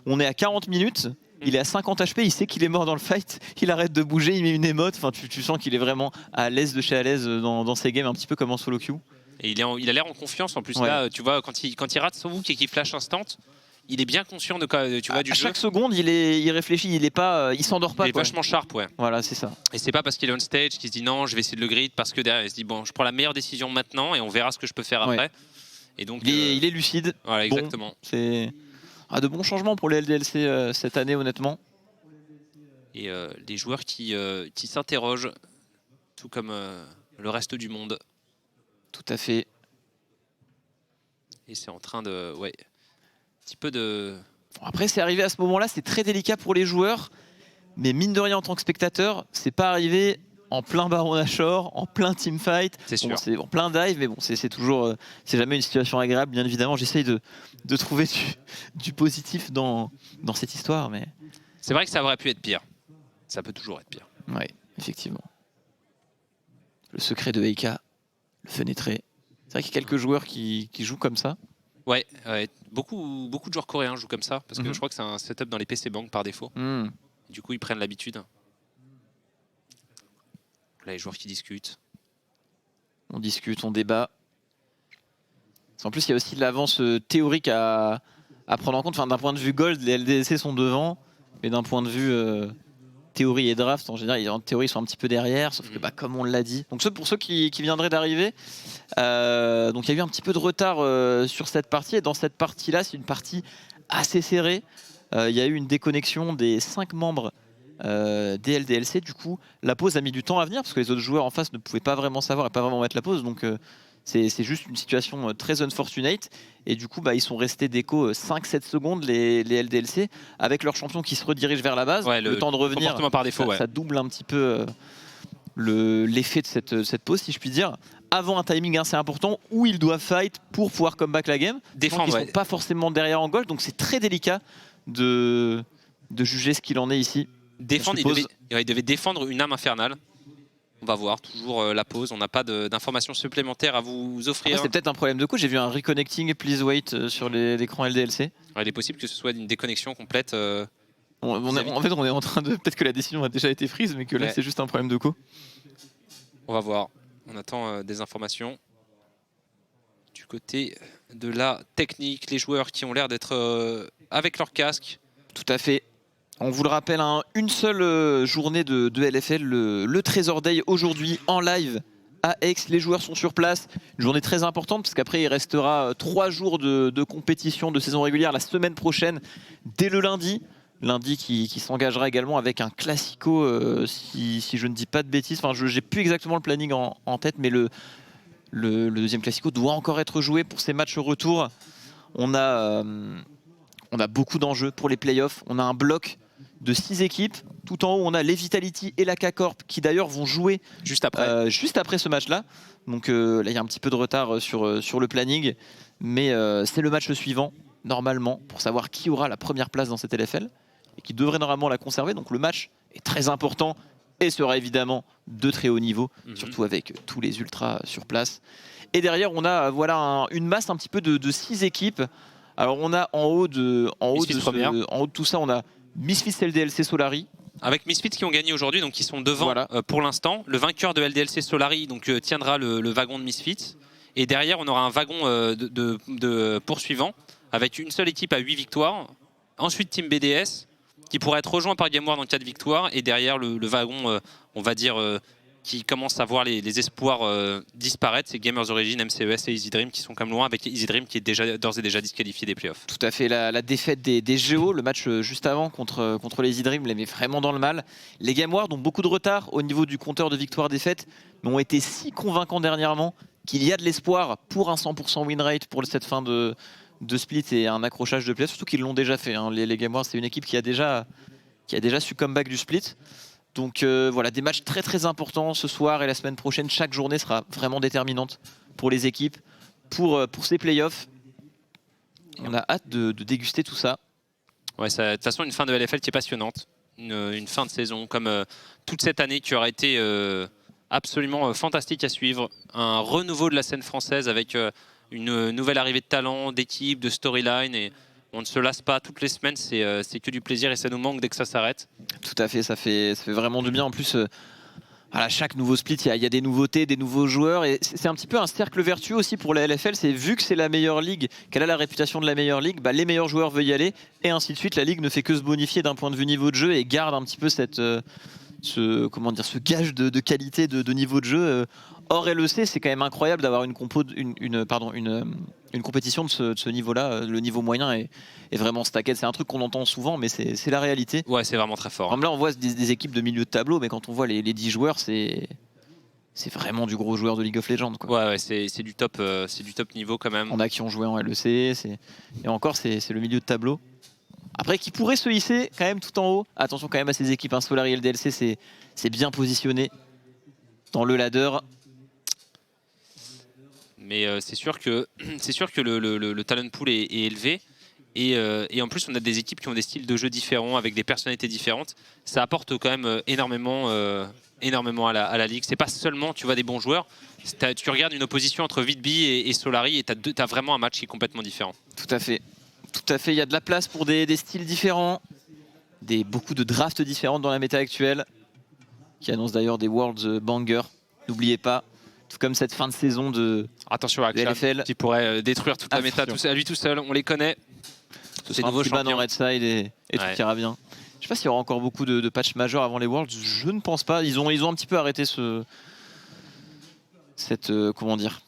on est à 40 minutes. Il est à 50 HP, il sait qu'il est mort dans le fight, il arrête de bouger, il met une émote. Enfin, tu sens qu'il est vraiment à l'aise de chez à l'aise dans ses games, un petit peu comme en solo queue. Et il a l'air en confiance en plus. Là, tu vois, quand il rate son hook et qu'il flash instant, il est bien conscient de du jeu. Chaque seconde, il réfléchit, il s'endort pas. Il est vachement sharp, ouais. Voilà, c'est ça. Et c'est pas parce qu'il est on stage qu'il se dit non, je vais essayer de le grid, parce que derrière il se dit bon, je prends la meilleure décision maintenant et on verra ce que je peux faire après. Et donc il est lucide. Voilà, exactement. Bon, c'est de bons changements pour les LDLC cette année, honnêtement. Et les joueurs qui s'interrogent, tout comme le reste du monde. Tout à fait. Et c'est en train de... Ouais. Un petit peu de... Après, c'est arrivé à ce moment-là, c'est très délicat pour les joueurs. Mais mine de rien, en tant que spectateur, c'est pas arrivé en plein Baron Nashor, en plein teamfight. C'est sûr. C'est en plein dive, mais bon, c'est toujours... c'est jamais une situation agréable, bien évidemment. J'essaye de trouver du positif dans cette histoire, mais... C'est vrai que ça aurait pu être pire. Ça peut toujours être pire. Oui, effectivement. Le secret de Eika, le fenêtré. C'est vrai qu'il y a quelques joueurs qui jouent comme ça. Ouais, beaucoup de joueurs coréens jouent comme ça, parce que je crois que c'est un setup dans les PC Bank par défaut. Du coup, ils prennent l'habitude. Là, les joueurs qui discutent. On discute, on débat. En plus, il y a aussi de l'avance théorique à prendre en compte. Enfin, d'un point de vue gold, les LDC sont devant, mais d'un point de vue théorie et draft, en général, en théorie, ils sont un petit peu derrière, sauf que comme on l'a dit. Donc pour ceux qui viendraient d'arriver, donc il y a eu un petit peu de retard sur cette partie, et dans cette partie-là, c'est une partie assez serrée. Il y a eu une déconnexion des 5 membres des LDLC. Du coup, la pause a mis du temps à venir, parce que les autres joueurs en face ne pouvaient pas vraiment savoir et pas vraiment mettre la pause. Donc C'est juste une situation très unfortunate. Et du coup, ils sont restés déco 5-7 secondes, les LDLC, avec leur champion qui se redirige vers la base. Ouais, le temps de revenir, comportement par défaut, ça double un petit peu l'effet de cette pause, si je puis dire. Avant un timing assez important où ils doivent fight pour pouvoir comeback la game. Défendre, ils ne sont pas forcément derrière en gauche, donc c'est très délicat de juger ce qu'il en est ici. Défendre, il devait défendre une âme infernale. On va voir, toujours la pause, on n'a pas d'informations supplémentaires à vous offrir. C'est peut-être un problème de coup, j'ai vu un reconnecting, please wait sur l'écran LDLC. Il est possible que ce soit une déconnexion complète. En fait, on est en train de... Peut-être que la décision a déjà été prise, mais que là, c'est juste un problème de coup. On va voir, on attend des informations. Du côté de la technique, les joueurs qui ont l'air d'être avec leur casque. Tout à fait. On vous le rappelle, une seule journée de LFL, le Trésor Day aujourd'hui en live à Aix. Les joueurs sont sur place. Une journée très importante parce qu'après il restera 3 jours de compétition de saison régulière la semaine prochaine dès le lundi. Lundi qui s'engagera également avec un classico si je ne dis pas de bêtises. Enfin, j'ai plus exactement le planning en tête, mais le deuxième classico doit encore être joué pour ces matchs retour. On a beaucoup d'enjeux pour les playoffs. On a un bloc de 6 équipes. Tout en haut, on a les Vitality et la K-Corp qui d'ailleurs vont jouer juste après ce match-là. Donc là, il y a un petit peu de retard sur le planning. Mais c'est le match suivant, normalement, pour savoir qui aura la première place dans cette LFL et qui devrait normalement la conserver. Donc le match est très important et sera évidemment de très haut niveau, surtout avec tous les ultras sur place. Et derrière, on a une masse un petit peu de 6 équipes. Alors on a en haut de tout ça, on a Misfits LDLC Solari. Avec Misfits qui ont gagné aujourd'hui, donc qui sont devant pour l'instant. Le vainqueur de LDLC Solari donc, tiendra le wagon de Misfits. Et derrière, on aura un wagon de poursuivants avec une seule équipe à 8 victoires. Ensuite, Team BDS qui pourrait être rejoint par GameWard en 4 victoires. Et derrière, le wagon, on va dire, qui commence à voir les espoirs disparaître, c'est Gamers Origin, MCES et EasyDream qui sont comme loin, avec EasyDream qui est d'ores et déjà disqualifié des playoffs. Tout à fait, la défaite des Géos, le match juste avant contre les EasyDream les met vraiment dans le mal. Les GameWard ont beaucoup de retard au niveau du compteur de victoire-défaite, mais ont été si convaincants dernièrement qu'il y a de l'espoir pour un 100% win rate pour cette fin de split et un accrochage de playoffs, surtout qu'ils l'ont déjà fait. Les GameWard, c'est une équipe qui a déjà su comeback du split. Donc voilà, des matchs très très importants ce soir et la semaine prochaine. Chaque journée sera vraiment déterminante pour les équipes, pour ces playoffs. On a hâte de déguster tout ça. Ouais, de toute façon, une fin de LFL qui est passionnante. Une fin de saison comme toute cette année qui aura été absolument fantastique à suivre. Un renouveau de la scène française avec une nouvelle arrivée de talent, d'équipe, de storyline. Et on ne se lasse pas toutes les semaines, c'est que du plaisir et ça nous manque dès que ça s'arrête. Tout à fait, ça fait vraiment du bien. En plus, à chaque nouveau split, il y a des nouveautés, des nouveaux joueurs. Et c'est un petit peu un cercle vertueux aussi pour la LFL. C'est vu que c'est la meilleure ligue, qu'elle a la réputation de la meilleure ligue, les meilleurs joueurs veulent y aller. Et ainsi de suite, la ligue ne fait que se bonifier d'un point de vue niveau de jeu et garde un petit peu ce gage de qualité de niveau de jeu. Hors LEC, c'est quand même incroyable d'avoir une compétition de ce niveau-là. Le niveau moyen est vraiment stacked. C'est un truc qu'on entend souvent, mais c'est la réalité. Ouais, c'est vraiment très fort. Là, on voit des équipes de milieu de tableau, mais quand on voit les 10 joueurs, c'est vraiment du gros joueur de League of Legends, quoi. Ouais, c'est du top niveau quand même. On a qui ont joué en LEC, et encore, c'est le milieu de tableau. Après, qui pourrait se hisser quand même tout en haut. Attention quand même à ces équipes. Solari et LDLC, c'est bien positionné dans le ladder. Mais c'est sûr que le talent pool est élevé. Et en plus, on a des équipes qui ont des styles de jeu différents, avec des personnalités différentes. Ça apporte quand même énormément à la ligue. C'est pas seulement, tu vois, des bons joueurs. Tu regardes une opposition entre Vidby et Solari et tu as vraiment un match qui est complètement différent. Tout à fait. Tout à fait. Il y a de la place pour des styles différents. Beaucoup de drafts différents dans la méta actuelle. Qui annonce d'ailleurs des Worlds Bangers. N'oubliez pas. Tout comme cette fin de saison attention à LFL qui pourrait détruire toute la méta à lui tout seul, on les connaît. C'est nouveau champion en red side et tout ira bien. Je sais pas s'il y aura encore beaucoup de patchs majeurs avant les Worlds, je ne pense pas. Ils ont un petit peu arrêté comment dire.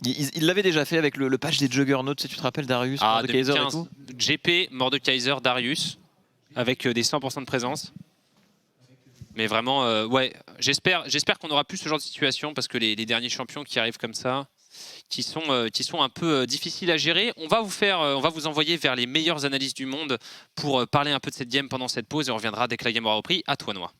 Ils l'avaient déjà fait avec le patch des Juggernauts, tu te rappelles Darius, Mordekaiser et tout. GP, Mordekaiser, Darius, avec des 100% de présence. Mais vraiment, ouais, j'espère qu'on n'aura plus ce genre de situation parce que les derniers champions qui arrivent comme ça, sont un peu difficiles à gérer. On va vous envoyer vers les meilleures analyses du monde pour parler un peu de cette game pendant cette pause et on reviendra dès que la game aura repris. À toi, Noah.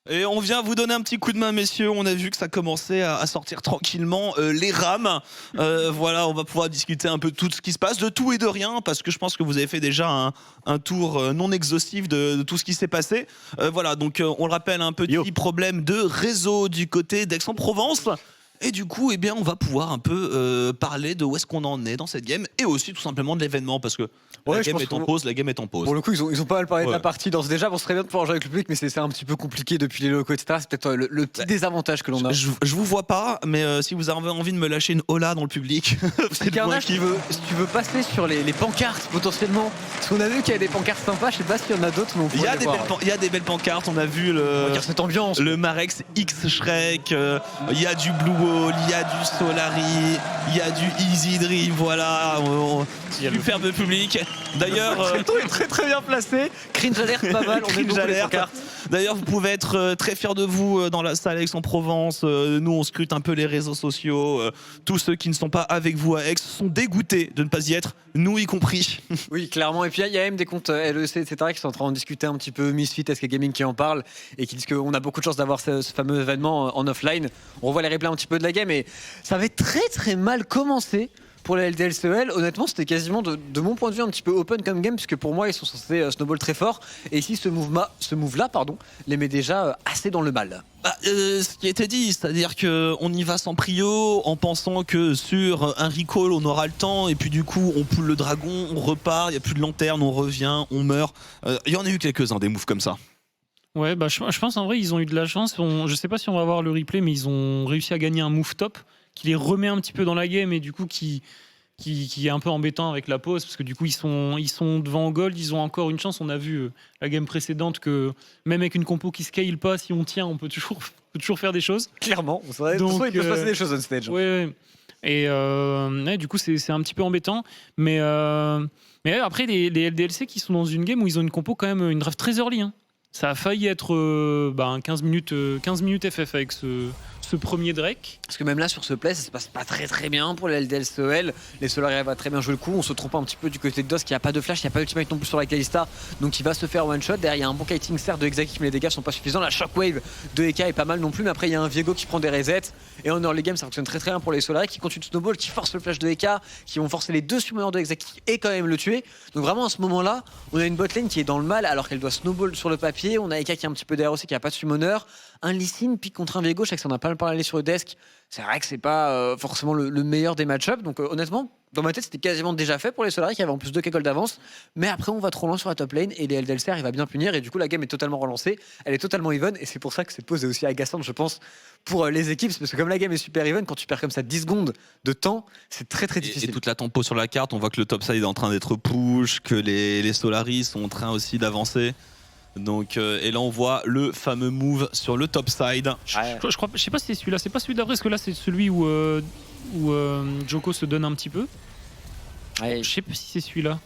Et on vient vous donner un petit coup de main, messieurs. On a vu que ça commençait à sortir tranquillement les rames. Voilà, on va pouvoir discuter un peu de tout ce qui se passe, de tout et de rien, parce que je pense que vous avez fait déjà un tour non exhaustif de tout ce qui s'est passé. Voilà, donc on le rappelle, un petit problème de réseau du côté d'Aix-en-Provence. Et du coup, eh bien, on va pouvoir un peu parler de où est-ce qu'on en est dans cette game et aussi tout simplement de l'événement parce que la game est en pause, la game est en pause. Pour le coup, ils ont pas mal parlé de la partie d'ores et déjà. Bon, ce serait bien de pouvoir jouer avec le public, mais c'est un petit peu compliqué depuis les locaux, etc. C'est peut-être le petit désavantage que l'on a. Je vous vois pas, mais si vous avez envie de me lâcher une hola dans le public, c'est Carnage, si tu veux passer sur les pancartes potentiellement. Parce qu'on a vu qu'il y a des pancartes sympas, je sais pas s'il y en a d'autres, mais il y a des belles pancartes, on a vu cette ambiance. Le Marex X Shrek, il y a du Blue Wall, il y a du Solari, il y a du Easy Dream, voilà, superbe public. D'ailleurs, le ton est très très bien placé. Cringe alert, pas mal. Cringe alert. D'ailleurs, vous pouvez être très fiers de vous dans la salle Aix-en-Provence. Nous, on scrute un peu les réseaux sociaux. Tous ceux qui ne sont pas avec vous à Aix sont dégoûtés de ne pas y être, nous y compris. Oui, clairement. Et puis il y a même des comptes LEC, etc. qui sont en train de discuter un petit peu. Misfit, SK Gaming qui en parle et qui disent qu'on a beaucoup de chance d'avoir ce fameux événement en offline. On revoit les replays un petit peu de la game et ça avait très très mal commencé. Pour la LDLCEL, honnêtement, c'était quasiment de mon point de vue un petit peu open comme game, puisque pour moi, ils sont censés snowball très fort. Et ici, ce move-là, les met déjà assez dans le mal. Ce qui était dit, c'est-à-dire qu'on y va sans prio, en pensant que sur un recall, on aura le temps, et puis du coup, on poule le dragon, on repart, il n'y a plus de lanterne, on revient, on meurt. Il y en a eu quelques-uns, des moves comme ça. Ouais, je pense en vrai, ils ont eu de la chance. Je sais pas si on va voir le replay, mais ils ont réussi à gagner un move top qui les remet un petit peu dans la game et du coup qui est un peu embêtant avec la pause parce que du coup ils sont devant en gold, ils ont encore une chance. On a vu la game précédente que même avec une compo qui scale pas, si on tient, on peut toujours faire des choses. Clairement, donc, il peut se passer des choses on stage. Ouais. Et du coup c'est un petit peu embêtant, mais après les LDLC qui sont dans une game où ils ont une compo quand même une draft très early. Hein. Ça a failli être 15 minutes FF avec ce premier Drake. Parce que même là sur ce play ça se passe pas très très bien pour les LDLCEL. Les Solari arrivent à très bien jouer le coup. On se trompe un petit peu du côté de DOS qui a pas de flash, il n'y a pas d'ultimate non plus sur la Kalista, donc il va se faire one shot. Derrière il y a un bon kiting certes de Exaki mais les dégâts sont pas suffisants. La shockwave de Eka est pas mal non plus, mais après il y a un Viego qui prend des resets et en early game ça fonctionne très très bien pour les Solari qui continuent de snowball, qui forcent le flash de Eka, qui vont forcer les deux summoners de Exaki et quand même le tuer. Donc vraiment à ce moment là on a une botlane qui est dans le mal alors qu'elle doit snowball sur le papier. On a Eka qui est un petit peu derrière aussi, qui a pas de summoner, un Lee Sin pique contre un Viego, je sais que ça on a pas parlé sur le desk. C'est vrai que c'est pas forcément le meilleur des match-ups. Donc honnêtement, dans ma tête, c'était quasiment déjà fait pour les Solari qui avaient en plus 2 gold d'avance. Mais après, on va trop loin sur la top lane et les LDLC arrivent à bien punir. Et du coup, la game est totalement relancée. Elle est totalement even. Et c'est pour ça que cette pause est aussi agaçante, je pense, pour les équipes. Parce que comme la game est super even, quand tu perds comme ça 10 secondes de temps, c'est très très difficile. Et toute la tempo sur la carte, on voit que le top side est en train d'être push, que les Solari sont en train aussi d'avancer. Donc, et là on voit le fameux move sur le top side. Je sais pas si c'est celui-là, c'est pas celui d'après, parce que là c'est celui où Joko se donne un petit peu. Je sais pas si c'est celui-là.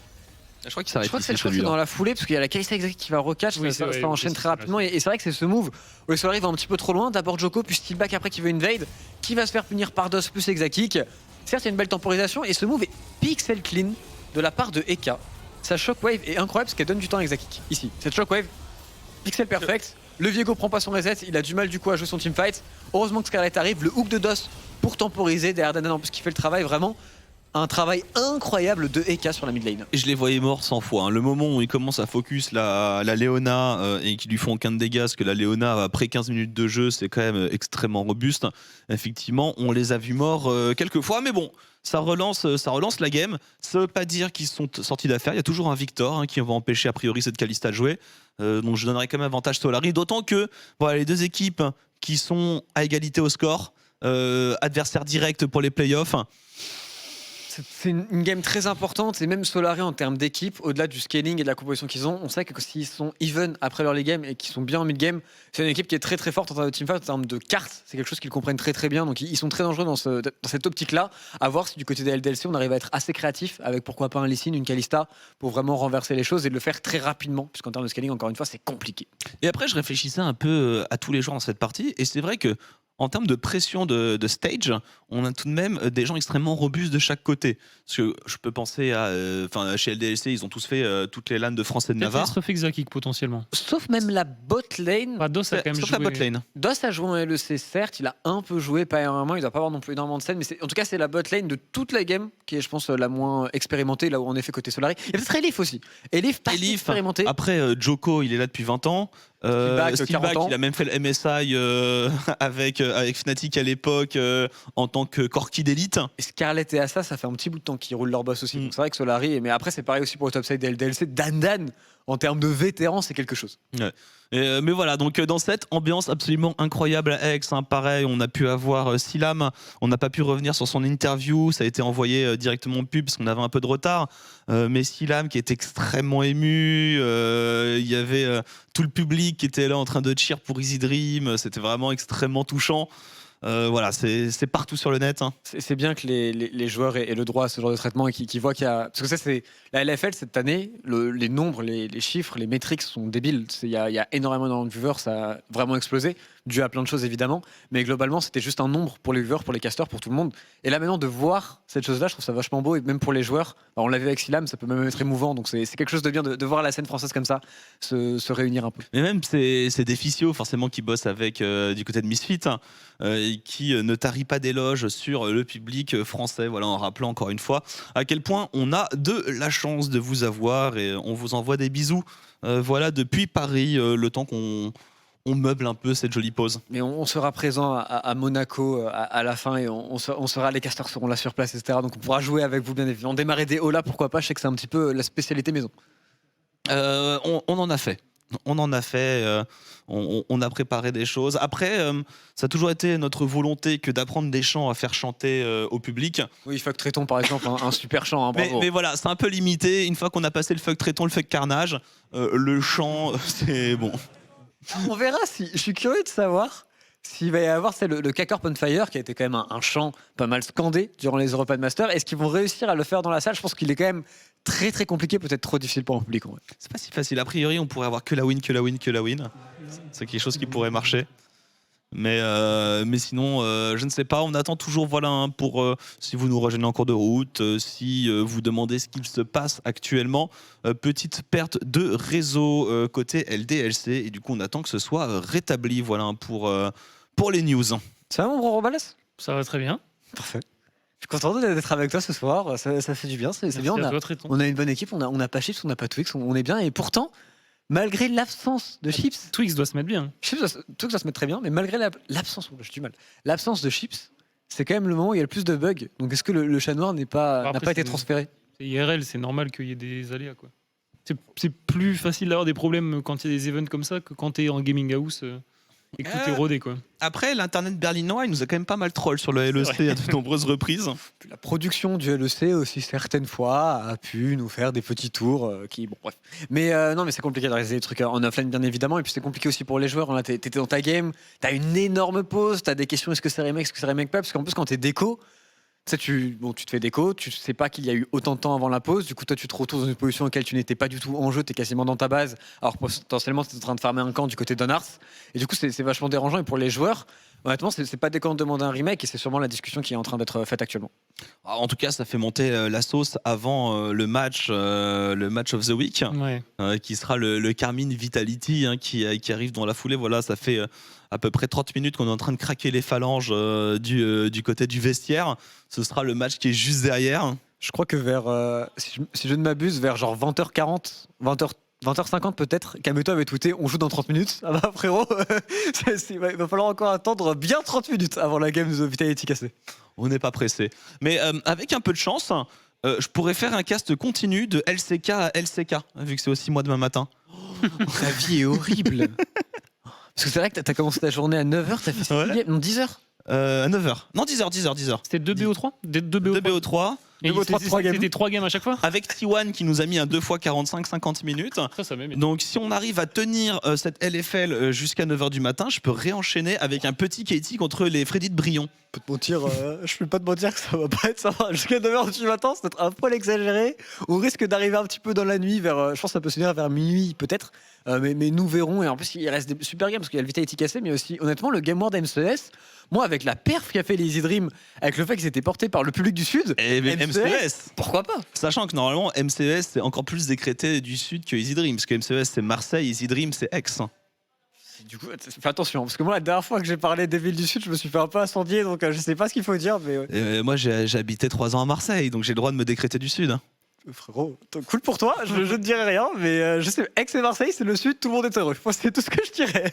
Je crois que c'est dans la foulée parce qu'il y a la Kalista Exaki qui va recatch, ça enchaîne très rapidement et c'est vrai que c'est ce move où les Solari va un petit peu trop loin. D'abord Joko puis Steelback après qui veut invade, qui va se faire punir par DOS plus Exaki. Certes il y a une belle temporisation et ce move est pixel clean de la part de Eka. Sa shockwave est incroyable parce qu'elle donne du temps à Exaki. Ici, cette shockwave, pixel perfect. Le Viego prend pas son reset, il a du mal du coup à jouer son teamfight. Heureusement que Scarlet arrive, le hook de DOS pour temporiser derrière Danan en plus qui fait le travail vraiment. Un travail incroyable de Eka sur la mid lane. Et je les voyais morts 100 fois. Hein. Le moment où ils commencent à focus la Leona et qu'ils lui font aucun de dégâts, parce que la Leona, après 15 minutes de jeu, c'est quand même extrêmement robuste. Effectivement, on les a vus morts quelques fois, mais bon, ça relance la game. Ça veut pas dire qu'ils sont sortis d'affaire. Il y a toujours un Victor qui va empêcher a priori cette Kalista de jouer. Donc je donnerais quand même avantage Solari. D'autant que voilà, les deux équipes qui sont à égalité au score, adversaires directs pour les playoffs. C'est une game très importante et même Solari en termes d'équipe, au-delà du scaling et de la composition qu'ils ont, on sait que s'ils sont even après leur late game et qu'ils sont bien en mid game, c'est une équipe qui est très très forte en termes de teamfight, en termes de cartes. C'est quelque chose qu'ils comprennent très très bien. Donc ils sont très dangereux dans cette optique-là. À voir si du côté des LDLC on arrive à être assez créatif avec pourquoi pas un Lee Sin, une Kalista pour vraiment renverser les choses et de le faire très rapidement, puisqu'en termes de scaling encore une fois c'est compliqué. Et après je réfléchissais un peu à tous les joueurs dans cette partie et c'est vrai que en termes de pression de stage, on a tout de même des gens extrêmement robustes de chaque côté. Parce que je peux penser à, chez LDLC, ils ont tous fait toutes les LAN de France et de Navarre. Sauf Exakik potentiellement. Sauf même la bot lane. Enfin, DOS a quand même Sauf joué. la bot lane. DOS a joué en LEC, certes, il a un peu joué, pas énormément, il doit pas avoir non plus énormément de scènes, mais en tout cas, c'est la bot lane de toute la game qui est, je pense, la moins expérimentée, là où en effet, côté Solari. Il y a peut-être Elif aussi. Elif, pas si expérimenté. Après, Joko, il est là depuis 20 ans. Steelback, 40 Steelback, ans. il a même fait le MSI avec Fnatic à l'époque en tant que Corki d'élite. Et Scarlett et Assa, ça fait un petit bout de temps qu'ils roulent leur boss aussi. Mm. Donc c'est vrai que Solari, mais après, c'est pareil aussi pour le topside des LDLC. Dan, en termes de vétéran, c'est quelque chose. Mais voilà, donc dans cette ambiance absolument incroyable à Aix, pareil, on a pu avoir Silam, on n'a pas pu revenir sur son interview, ça a été envoyé directement en pub parce qu'on avait un peu de retard, mais Silam qui est extrêmement ému, il y avait tout le public qui était là en train de cheer pour Easy Dream, c'était vraiment extrêmement touchant. Voilà, c'est partout sur le net. C'est bien que les joueurs aient le droit à ce genre de traitement et qu'ils voient qu'il y a. Parce que ça, c'est. La LFL, cette année, les nombres, les chiffres, les métriques sont débiles. Il y a énormément de viewers, ça a vraiment explosé, dû à plein de choses évidemment. Mais globalement, c'était juste un nombre pour les viewers, pour les casters, pour tout le monde. Et là, maintenant, de voir cette chose-là, je trouve ça vachement beau. Et même pour les joueurs, on l'a vu avec Silam, ça peut même être émouvant. Donc c'est quelque chose de bien de voir la scène française comme ça se réunir un peu. Mais même, c'est des physios forcément qui bossent avec du côté de Misfit. Et qui ne tarit pas d'éloges sur le public français, voilà, en rappelant encore une fois à quel point on a de la chance de vous avoir et on vous envoie des bisous voilà, depuis Paris, le temps qu'on meuble un peu cette jolie pause. Mais on sera présent à Monaco à la fin et on sera, les casters seront là sur place, etc. Donc on pourra jouer avec vous bien évidemment. Démarrer des Ola, pourquoi pas, je sais que c'est un petit peu la spécialité maison. On en a fait. On en a fait, on a préparé des choses. Après, ça a toujours été notre volonté que d'apprendre des chants à faire chanter au public. Oui, Fuck Tréton par exemple, un super chant, bravo. Mais voilà, c'est un peu limité. Une fois qu'on a passé le Fuck Tréton, le Fuck Carnage, le chant, c'est bon. On verra si. Je suis curieux de savoir s'il va y avoir le Cacorp on Fire qui a été quand même un chant pas mal scandé durant les European Masters. Est-ce qu'ils vont réussir à le faire dans la salle? Je pense qu'il est quand même très très compliqué, peut-être trop difficile pour un public en vrai. C'est pas si facile. A priori, on pourrait avoir que la win. C'est quelque chose qui pourrait marcher. Mais sinon, je ne sais pas. On attend toujours, voilà, pour si vous nous rejoignez en cours de route, si vous demandez ce qu'il se passe actuellement. Petite perte de réseau côté LDLC. Et du coup, on attend que ce soit rétabli, voilà, pour les news. Ça va, mon gros Robalas? Ça va très bien. Parfait. Je suis content d'être avec toi ce soir. Ça fait du bien. C'est bien. Merci à toi, Tréton. On a une bonne équipe. On a pas Chips, on n'a pas Twix. On est bien. Et pourtant, malgré l'absence de Chips, Twix doit se mettre bien. Twix va se mettre très bien. Mais malgré l'absence, j'ai du mal. L'absence de Chips, c'est quand même le moment où il y a le plus de bugs. Donc est-ce que le chat noir n'a pas été transféré? C'est IRL, c'est normal qu'il y ait des aléas, quoi. C'est plus facile d'avoir des problèmes quand il y a des events comme ça que quand t'es en gaming house et que tout est rodé, quoi. Après, l'internet berlinois, il nous a quand même pas mal troll sur le LEC à de nombreuses reprises. Puis la production du LEC aussi certaines fois a pu nous faire des petits tours qui bon bref. Mais non mais c'est compliqué de réaliser des trucs en offline bien évidemment et puis c'est compliqué aussi pour les joueurs. Là t'étais dans ta game, t'as une énorme pause, t'as des questions est-ce que c'est remake, est-ce que c'est remake pas, parce qu'en plus quand t'es déco, tu te fais déco, tu sais pas qu'il y a eu autant de temps avant la pause, du coup toi tu te retrouves dans une position dans laquelle tu n'étais pas du tout en jeu, t'es quasiment dans ta base, alors potentiellement t'es en train de farmer un camp du côté d'Honars, et du coup c'est vachement dérangeant, et pour les joueurs, honnêtement c'est pas déconnant de demander un remake, et c'est sûrement la discussion qui est en train d'être faite actuellement. En tout cas, ça fait monter la sauce avant le match of the week, Ouais. qui sera le Carmine Vitality qui arrive dans la foulée. Voilà, ça fait à peu près 30 minutes qu'on est en train de craquer les phalanges du côté du vestiaire. Ce sera le match qui est juste derrière. Je crois que vers, si je ne m'abuse, vers genre 20h40, 20h50 peut-être, Kameto avait tweeté on joue dans 30 minutes. Ah bah frérot, il va falloir encore attendre bien 30 minutes avant la game de Vitality cassée. On n'est pas pressé. Mais avec un peu de chance, je pourrais faire un cast continu de LCK à LCK, vu que c'est aussi moi demain matin. Ta vie est horrible. Parce que c'est vrai que t'as commencé ta journée à 9h, t'as fait Ouais. non, 10h. À 9h. Non, 10h. C'était 2BO3 2BO3. 2BO3. Et vos trois games. C'était 3 games à chaque fois. Avec T1 qui nous a mis un 2 x 45-50 minutes. Ça m'aime. Donc si on arrive à tenir cette LFL jusqu'à 9h du matin, je peux réenchaîner avec un petit Katie contre les Freddy de Brion. Je peux pas te mentir que ça va pas être ça. Jusqu'à 9h du matin, c'est un poil exagéré. On risque d'arriver un petit peu dans la nuit, vers, je pense que ça peut se finir vers minuit peut-être. Mais nous verrons. Et en plus, il reste des super games parce qu'il y a le Vitality cassé, mais aussi, honnêtement, le Game World MCS. Moi, avec la perf qu'a fait les Easy Dream, avec le fait qu'ils étaient portés par le public du Sud, Et MCS, pourquoi pas? sachant que normalement MCS c'est encore plus décrété du Sud que Easy Dream, parce que MCS c'est Marseille, Easy Dream c'est Aix. Du coup, fais attention, parce que moi, la dernière fois que j'ai parlé des villes du Sud, je me suis fait un peu incendier, donc je sais pas ce qu'il faut dire, mais Moi j'ai habité 3 ans à Marseille, donc j'ai le droit de me décréter du Sud. frérot, cool pour toi, je ne dirai rien, mais je sais, Aix et Marseille, c'est le Sud, tout le monde est heureux. Moi, c'est tout ce que je dirais.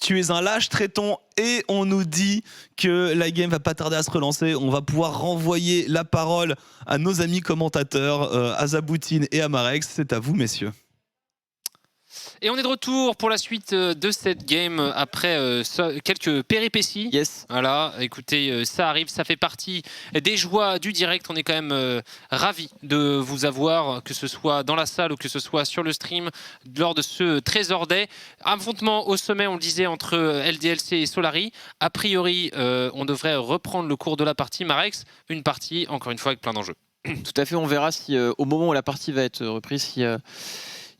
Tu es un lâche traiton et on nous dit que la game va pas tarder à se relancer. On va pouvoir renvoyer la parole à nos amis commentateurs, à Zaboutine et à Marex. C'est à vous, messieurs. Et on est de retour pour la suite de cette game après quelques péripéties. Yes. Voilà, écoutez, ça arrive, ça fait partie des joies du direct. On est quand même ravis de vous avoir, que ce soit dans la salle ou que ce soit sur le stream, lors de ce Trésor Day. Affrontement au sommet, on le disait, entre LDLC et Solary. A priori, on devrait reprendre le cours de la partie. Marex, une partie, encore une fois, avec plein d'enjeux. Tout à fait, on verra si au moment où la partie va être reprise, si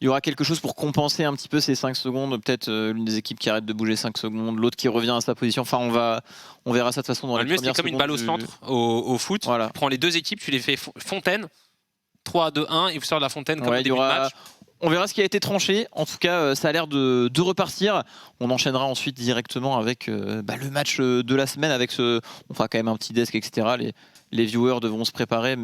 il y aura quelque chose pour compenser un petit peu ces 5 secondes. Peut-être l'une des équipes qui arrête de bouger 5 secondes, l'autre qui revient à sa position. Enfin, on verra ça de toute façon dans les le mieux, premières c'est comme une secondes balle au centre au foot. Voilà. Tu prends les deux équipes, tu les fais fontaine, 3, 2, 1, et vous sortez de la fontaine comme au début de match. On verra ce qui a été tranché. En tout cas, ça a l'air de repartir. On enchaînera ensuite directement avec le match de la semaine. On fera quand même un petit desk, etc. Les viewers devront se préparer,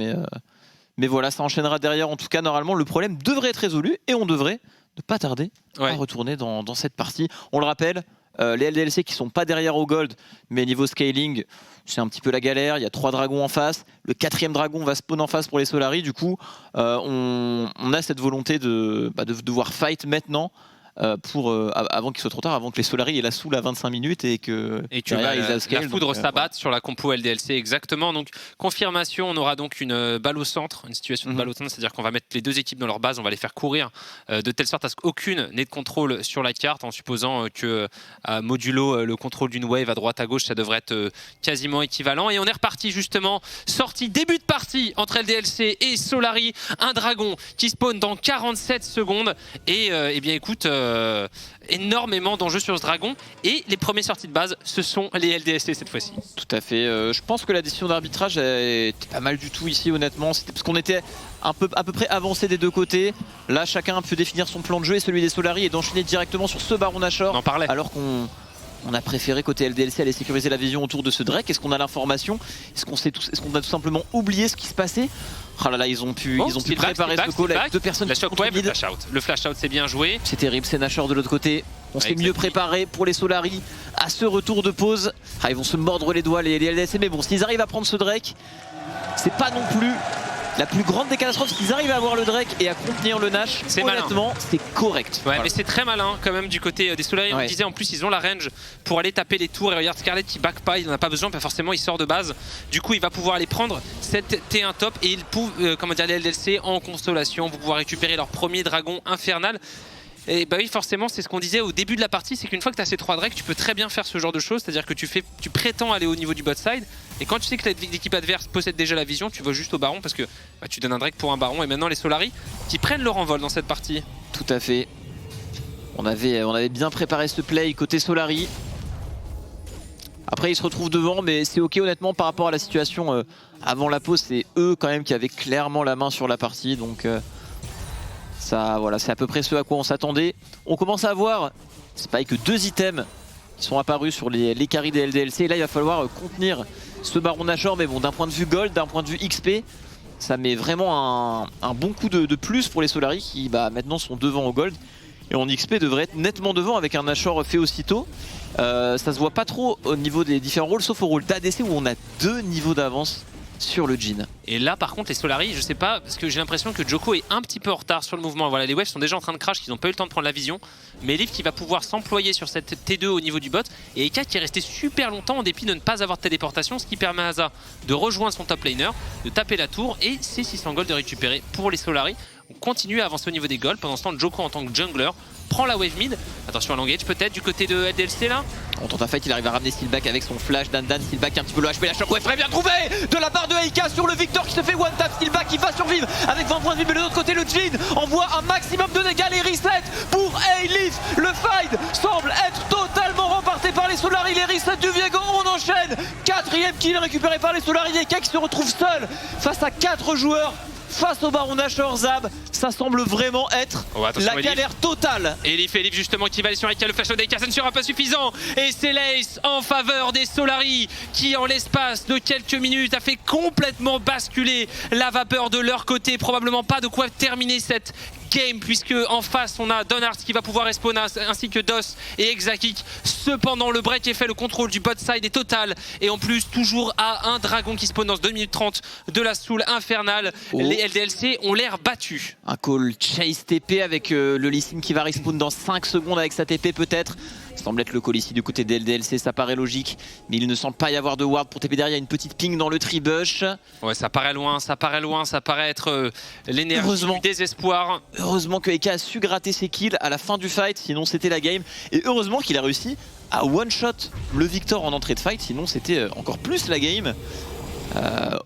mais voilà, ça enchaînera derrière. En tout cas, normalement, le problème devrait être résolu et on devrait ne pas tarder à retourner dans cette partie. On le rappelle, les LDLC qui sont pas derrière au gold, mais niveau scaling, c'est un petit peu la galère. Il y a 3 dragons en face. Le 4e dragon va spawn en face pour les Solary. Du coup, on a cette volonté de devoir fight maintenant. Avant qu'il soit trop tard, avant que les Solary aient la soul à 25 minutes et que la foudre s'abatte sur la compo LDLC exactement. Donc confirmation, on aura donc une balle au centre, une situation de balle au centre, c'est-à-dire qu'on va mettre les deux équipes dans leur base, on va les faire courir de telle sorte à ce qu'aucune n'ait de contrôle sur la carte, en supposant que modulo le contrôle d'une wave à droite à gauche, ça devrait être quasiment équivalent. Et on est reparti justement, sortie début de partie entre LDLC et Solary, un dragon qui spawn dans 47 secondes et bien écoute, énormément d'enjeux sur ce dragon et les premières sorties de base ce sont les LDSC cette fois-ci. Tout à fait, je pense que la décision d'arbitrage était pas mal du tout ici honnêtement, c'était parce qu'on était à peu près avancé des deux côtés. Là chacun peut définir son plan de jeu et celui des Solary et d'enchaîner directement sur ce Baron Nashor, alors qu'on a préféré côté LDLC aller sécuriser la vision autour de ce Drake. Est-ce qu'on a l'information? Est-ce qu'on a tout simplement oublié ce qui se passait? Oh là là, ils ont pu préparer ce call avec 2 personnes. La shockwave, le flash out. Le flash out, c'est bien joué. C'est terrible, c'est Nashor de l'autre côté. On s'est mieux préparé pour les Solary à ce retour de pause. Ils vont se mordre les doigts les LDLC, mais bon, s'ils arrivent à prendre ce Drake, c'est pas non plus la plus grande des catastrophes. S'ils arrivent à avoir le Drake et à contenir le Nash, honnêtement, c'est correct. Ouais, mais c'est très malin quand même du côté des Solary. On disait en plus, ils ont la range pour aller taper les tours. Et regarde Scarlet qui back pas, il n'en a pas besoin, pas forcément, il sort de base. Du coup, il va pouvoir aller prendre cette T1 top et il peut, les LDLC en constellation vont pouvoir récupérer leur premier dragon infernal. Et bah oui, forcément, c'est ce qu'on disait au début de la partie, c'est qu'une fois que tu as ces 3 drakes, tu peux très bien faire ce genre de choses, c'est-à-dire que tu prétends aller au niveau du bot side, et quand tu sais que l'équipe adverse possède déjà la vision, tu vas juste au baron parce que tu donnes un drake pour un baron, et maintenant les Solary qui prennent leur envol dans cette partie. Tout à fait. On avait bien préparé ce play côté Solary. Après ils se retrouvent devant, mais c'est ok honnêtement par rapport à la situation avant la pause, c'est eux quand même qui avaient clairement la main sur la partie, donc ça, voilà, c'est à peu près ce à quoi on s'attendait. On commence à avoir, c'est pareil, que 2 items qui sont apparus sur les carries des LDLC. Et là, il va falloir contenir ce Baron Nashor. Mais bon, d'un point de vue gold, d'un point de vue XP, ça met vraiment un bon coup de plus pour les Solary qui maintenant sont devant au gold. Et en XP devrait être nettement devant avec un Nashor fait aussitôt. Ça se voit pas trop au niveau des différents rôles, sauf au rôle d'ADC où on a 2 niveaux d'avance sur le Jhin. Et là par contre les Solari, je sais pas, parce que j'ai l'impression que Djoko est un petit peu en retard sur le mouvement. Voilà, les waves sont déjà en train de crash, ils n'ont pas eu le temps de prendre la vision. Mais Leaf qui va pouvoir s'employer sur cette T2 au niveau du bot. Et Eka qui est resté super longtemps en dépit de ne pas avoir de téléportation, ce qui permet à Aza de rejoindre son top laner, de taper la tour et c'est 600 gold de récupérer pour les Solari. On continue à avancer au niveau des golds. Pendant ce temps, Djoko en tant que jungler prend la wave mid. Attention à l'engage peut-être du côté de LDLC là. On tente un fight, il arrive à ramener Steelback avec son flash. Dan Steelback un petit peu le HP, la shockwave très bien trouvé de la part de Eika sur le Victor qui se fait one tap. Steelback qui va survivre avec 20 points de vie, mais de l'autre côté le Jhin envoie un maximum de dégâts. Les resets pour A-Leaf. Le fight semble être totalement remporté par les Solari. Les resets du Viego, on enchaîne. 4e kill récupéré par les Solari. Eika qui se retrouve seul face à 4 joueurs. Face au Baron Nashor, Zab, ça semble vraiment être la galère totale. Elif justement qui va aller sur Eka, le flash d'Eka, ça ne sera pas suffisant. Et c'est l'Ace en faveur des Solari qui en l'espace de quelques minutes a fait complètement basculer la vapeur de leur côté. Probablement pas de quoi terminer cette game puisque en face on a Donhart qui va pouvoir respawn ainsi que Dos et Exakik. Cependant le break est fait, le contrôle du bot side est total et en plus toujours à un dragon qui spawn dans 2 minutes 30 de la Soul infernale. Les LDLC ont l'air battus. Un call chase TP avec le Lee Sin qui va respawn dans 5 secondes avec sa TP peut-être. Ça semble être le call ici du côté des LDLC, ça paraît logique, mais il ne semble pas y avoir de ward pour TP derrière. Il y a une petite ping dans le tribush. Ouais, ça paraît loin, ça paraît être l'énergie du désespoir. Heureusement que Eka a su gratter ses kills à la fin du fight, sinon c'était la game. Et heureusement qu'il a réussi à one-shot le Victor en entrée de fight, sinon c'était encore plus la game.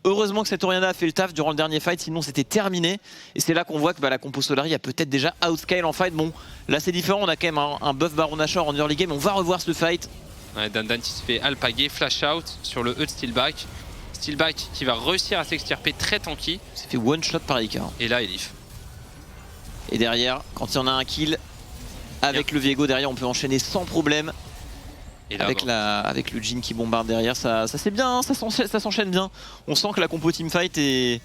Heureusement que cette Orianna a fait le taf durant le dernier fight, sinon c'était terminé. Et c'est là qu'on voit que la compo Solari a peut-être déjà outscale en fight. Bon, là c'est différent, on a quand même un buff Baron Nashor en early game, on va revoir ce fight. Ouais, Dan qui se fait alpaguer, flash out sur le E de Steelback. Steelback qui va réussir à s'extirper très tanky. C'est fait one shot par Eka. Et là Elif. Et derrière, quand il y en a un kill, avec le Viego derrière on peut enchaîner sans problème. Et là, avec le Jhin qui bombarde derrière, ça c'est bien, ça s'enchaîne bien. On sent que la compo teamfight est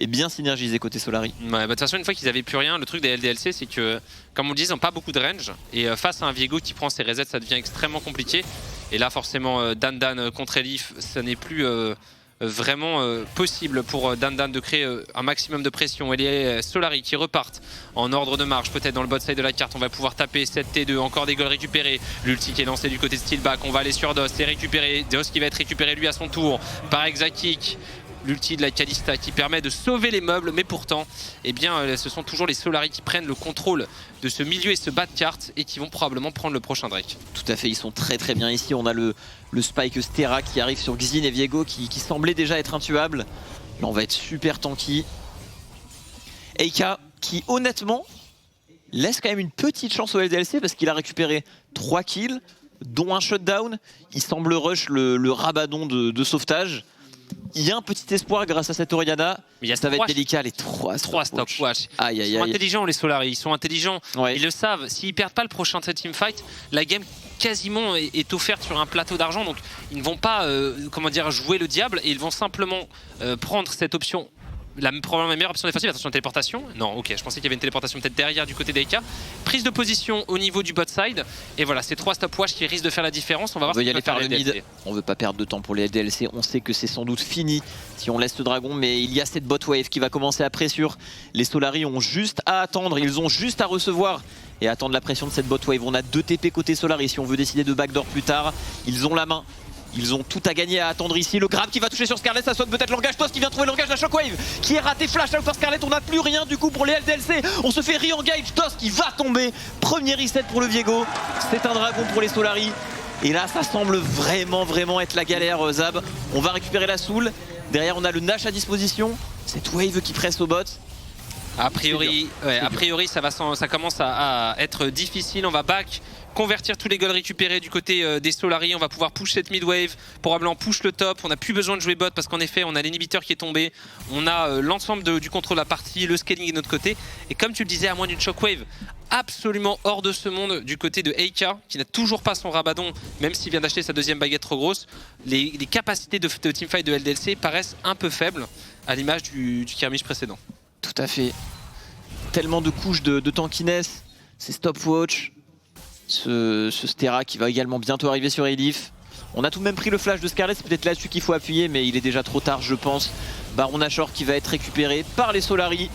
bien synergisée côté Solari. Ouais, de toute façon, une fois qu'ils avaient plus rien, le truc des LDLC, c'est que, comme on le disait, ils n'ont pas beaucoup de range. Et face à un Viego qui prend ses resets, ça devient extrêmement compliqué. Et là, forcément, Dan contre Elif, ça n'est plus vraiment possible pour Dan de créer un maximum de pression. Et les Solari qui repartent en ordre de marche, peut-être dans le bot side de la carte. On va pouvoir taper cette T2, encore des golds récupérés. L'ulti qui est lancé du côté de Steelback. On va aller sur Dos et récupérer. Dos qui va être récupéré lui à son tour par Exakik. L'ulti de la Kalista qui permet de sauver les meubles, mais pourtant, eh bien, ce sont toujours les Solari qui prennent le contrôle de ce milieu et ce bas de carte et qui vont probablement prendre le prochain Drake. Tout à fait, ils sont très bien ici. On a le spike Stera qui arrive sur Xin et Viego qui semblait déjà être intuable. Là, on va être super tanky. Eika qui, honnêtement, laisse quand même une petite chance au LDLC parce qu'il a récupéré 3 kills, dont un shutdown. Il semble rush le rabadon de sauvetage. Il y a un petit espoir grâce à cette Orianna. Ça va être délicat, les 3 stopwatch. Ils sont intelligents les Solari, ils sont intelligents. Ouais. Ils le savent, s'ils perdent pas le prochain teamfight, la game quasiment est offerte sur un plateau d'argent. Donc ils ne vont pas jouer le diable et ils vont simplement prendre cette option. Probablement la meilleure option défensive, attention à la téléportation. Non, ok, je pensais qu'il y avait une téléportation peut-être derrière du côté d'Eika. Prise de position au niveau du bot side. Et voilà, c'est 3 stopwatch qui risquent de faire la différence. On va voir ce qu'il va faire le mid. On veut pas perdre de temps pour les LDLC. On sait que c'est sans doute fini si on laisse le dragon. Mais il y a cette bot wave qui va commencer à pressure. Les Solari ont juste à attendre. Ils ont juste à recevoir et attendre la pression de cette bot wave. On a 2 TP côté Solari. Si on veut décider de backdoor plus tard, ils ont la main. Ils ont tout à gagner à attendre ici. Le grab qui va toucher sur Scarlet, ça sonne peut-être l'engage. Tos qui vient trouver l'engage de la Shockwave qui est raté. Flash out par Scarlet, on n'a plus rien du coup pour les LDLC. On se fait re-engage. Tos qui va tomber. Premier reset pour le Viego. C'est un dragon pour les Solari. Et là, ça semble vraiment être la galère, Zab. On va récupérer la Soul. Derrière, on a le Nash à disposition. Cette wave qui presse au bot. A priori, ça commence à être difficile. On va back, convertir tous les golds récupérés du côté des Solari. On va pouvoir push cette mid wave, probablement push le top. On n'a plus besoin de jouer bot parce qu'en effet, on a l'inhibiteur qui est tombé. On a l'ensemble du contrôle de la partie, le scaling de notre côté. Et comme tu le disais, à moins d'une shockwave absolument hors de ce monde du côté de Eika, qui n'a toujours pas son rabadon, même s'il vient d'acheter sa 2e baguette trop grosse, les capacités de teamfight de LDLC paraissent un peu faibles, à l'image du skirmish précédent. Tout à fait. Tellement de couches de tankiness. C'est stopwatch. Ce Stera qui va également bientôt arriver sur Elif. On a tout de même pris le flash de Scarlet, c'est peut-être là-dessus qu'il faut appuyer, mais il est déjà trop tard, je pense. Baron Nashor qui va être récupéré par les Solari.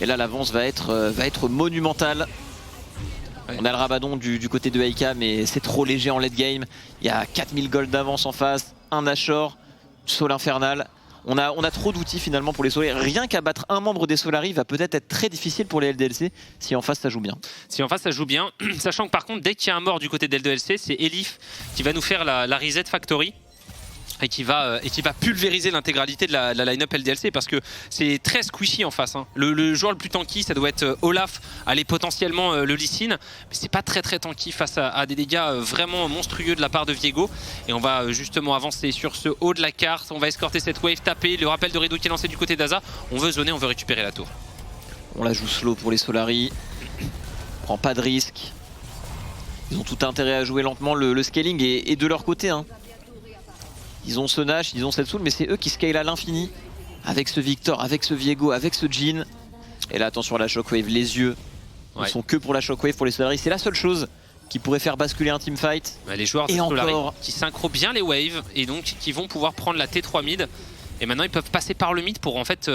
Et là, l'avance va être monumentale. Ouais. On a le Rabadon du côté de Aika, mais c'est trop léger en late game. Il y a 4000 gold d'avance en face, un Nashor, Sol Infernal. On a trop d'outils finalement pour les Solari. Rien qu'à battre un membre des Solari va peut-être être très difficile pour les LDLC si en face ça joue bien. Si en face ça joue bien, sachant que par contre dès qu'il y a un mort du côté de LDLC, c'est Elif qui va nous faire la reset factory. Et qui va pulvériser l'intégralité de la line-up LDLC parce que c'est très squishy en face. Hein. Le joueur le plus tanky, ça doit être Olaf, allez potentiellement le Lee Sin, mais c'est pas très tanky face à des dégâts vraiment monstrueux de la part de Viego. Et on va justement avancer sur ce haut de la carte, on va escorter cette wave, taper le rappel de Redo qui est lancé du côté d'Aza. On veut zoner, on veut récupérer la tour. On la joue slow pour les Solari, on prend pas de risque. Ils ont tout intérêt à jouer lentement, le scaling est de leur côté. Hein. Ils ont ce Nash, ils ont cette Soul, mais c'est eux qui scale à l'infini. Avec ce Victor, avec ce Viego, avec ce Jhin. Et là, attention à la Shockwave, les yeux ne sont que pour la Shockwave pour les Solari. C'est la seule chose qui pourrait faire basculer un teamfight. Bah, les joueurs de Solari qui synchro bien les waves et donc qui vont pouvoir prendre la T3 mid. Et maintenant ils peuvent passer par le mid pour en fait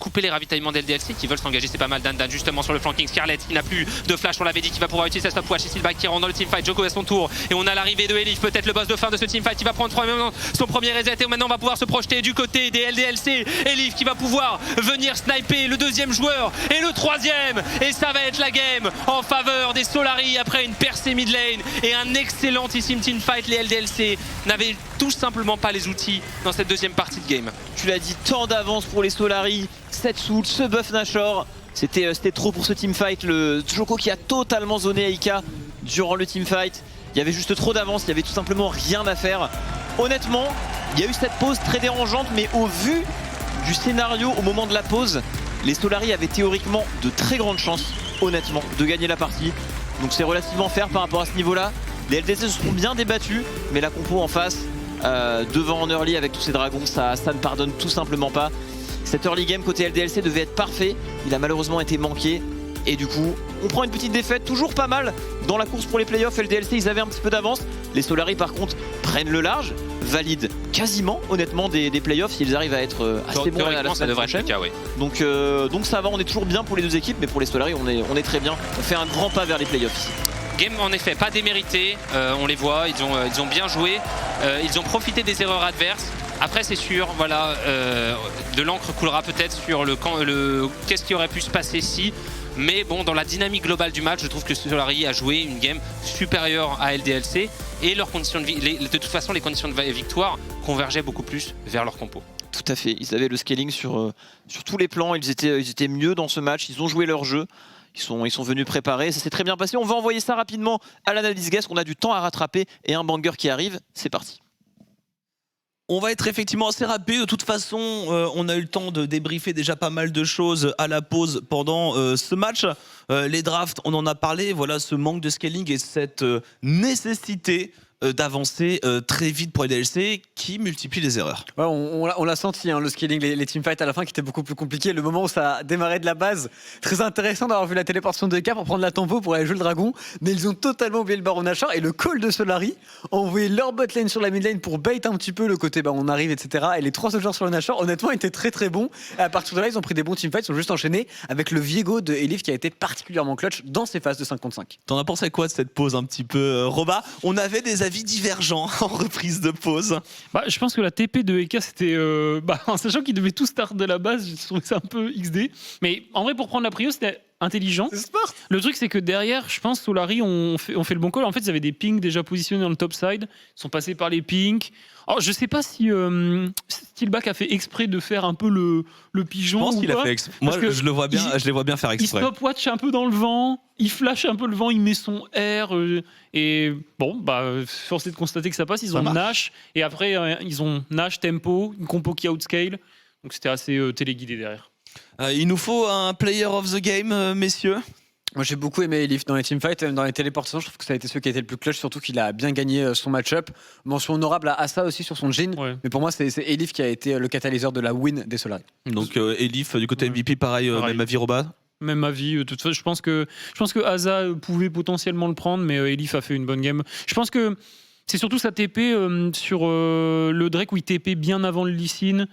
couper les ravitaillements d'LDLC qui veulent s'engager. C'est pas mal Dan justement sur le flanking. Scarlet qui n'a plus de flash, on l'avait dit, qui va pouvoir utiliser sa stopwatch. Et Silva qui rentre dans le teamfight. Joko à son tour. Et on a l'arrivée de Elif, peut-être le boss de fin de ce teamfight qui va prendre son premier reset. Et maintenant on va pouvoir se projeter du côté des LDLC. Elif qui va pouvoir venir sniper le deuxième joueur et le troisième. Et ça va être la game en faveur des Solari après une percée mid lane et un excellentissime teamfight. Les LDLC n'avaient tout simplement pas les outils dans cette deuxième partie de game. Tu l'as dit, tant d'avance pour les Solari, cette Soul, ce buff Nashor. C'était trop pour ce teamfight. Le Joko qui a totalement zoné Aika durant le teamfight. Il y avait juste trop d'avance, il y avait tout simplement rien à faire. Honnêtement, il y a eu cette pause très dérangeante, mais au vu du scénario au moment de la pause, les Solari avaient théoriquement de très grandes chances, honnêtement, de gagner la partie. Donc c'est relativement fair par rapport à ce niveau-là. Les LDC se sont bien débattus, mais la compo en face, devant en early avec tous ces dragons, ça ne pardonne tout simplement pas. Cet early game côté LDLC devait être parfait, il a malheureusement été manqué. Et du coup, on prend une petite défaite, toujours pas mal dans la course pour les playoffs. LDLC, ils avaient un petit peu d'avance. Les Solari, par contre, prennent le large, valident quasiment, honnêtement, des playoffs s'ils arrivent à être assez bons à la semaine prochaine. Cas, ouais. Donc ça va, on est toujours bien pour les deux équipes, mais pour les Solari, on est très bien. On fait un grand pas vers les playoffs ici. Game en effet pas démérité, on les voit, ils ont bien joué, ils ont profité des erreurs adverses. Après c'est sûr, voilà, de l'encre coulera peut-être sur qu'est-ce qui aurait pu se passer si. Mais bon, dans la dynamique globale du match, je trouve que Solari a joué une game supérieure à LDLC et leurs conditions de toute façon les conditions de victoire convergeaient beaucoup plus vers leur compo. Tout à fait, ils avaient le scaling sur tous les plans, ils étaient mieux dans ce match, ils ont joué leur jeu. Ils sont venus préparer, ça s'est très bien passé. On va envoyer ça rapidement à l'analyse guest. On a du temps à rattraper et un banger qui arrive. C'est parti. On va être effectivement assez rapide. De toute façon, on a eu le temps de débriefer déjà pas mal de choses à la pause pendant ce match. Les drafts, on en a parlé. Voilà, ce manque de scaling et cette nécessité d'avancer très vite pour les DLC qui multiplie les erreurs. Ouais, on l'a senti, hein, le scaling, les teamfights à la fin qui étaient beaucoup plus compliqués. Le moment où ça a démarré de la base, très intéressant d'avoir vu la téléportation de Eka pour prendre la tempo pour aller jouer le dragon, mais ils ont totalement oublié le Baron Nashor et le call de Solari, envoyé leur bot lane sur la mid lane pour bait un petit peu le côté on arrive, etc. Et les 3 joueurs sur le Nashor, honnêtement, étaient très bons. Et à partir de là, ils ont pris des bons teamfights, ils ont juste enchaîné avec le Viego de Elif qui a été particulièrement clutch dans ces phases de 5 contre 5. T'en as pensé quoi de cette pause un petit peu, Roba? On avait des avis divergents en reprise de pause. Je pense que la TP de Eka, c'était en sachant qu'il devait tout start de la base, je trouvais ça un peu XD. Mais en vrai, pour prendre la prio, c'était intelligent. C'est smart. Le truc, c'est que derrière, je pense, Solari ont fait le bon call. En fait, ils avaient des pings déjà positionnés dans le top side. Ils sont passés par les pings. Alors, je sais pas si Steelback a fait exprès de faire un peu le pigeon. Je pense qu'il a fait exprès. Moi, je les vois bien faire exprès. Il stopwatch un peu dans le vent, il flash un peu le vent, il met son R. Et bon, force est de constater que ça passe. Ils ont Nash. Et après, ils ont Nash, Tempo, une compo qui outscale. Donc, c'était assez téléguidé derrière. Il nous faut un player of the game, messieurs. Moi j'ai beaucoup aimé Elif dans les teamfights, même dans les téléportations, je trouve que ça a été celui qui a été le plus clutch, surtout qu'il a bien gagné son match-up. Mention honorable à Asa aussi sur son Jhin, mais pour moi c'est Elif qui a été le catalyseur de la win des Solari. Donc Elif du côté MVP, pareil. Même avis, Roba. Même avis, de toute façon, je pense que Asa pouvait potentiellement le prendre, mais Elif a fait une bonne game. Je pense que C'est surtout sa TP sur le Drake où il TP bien avant le Lee Sin.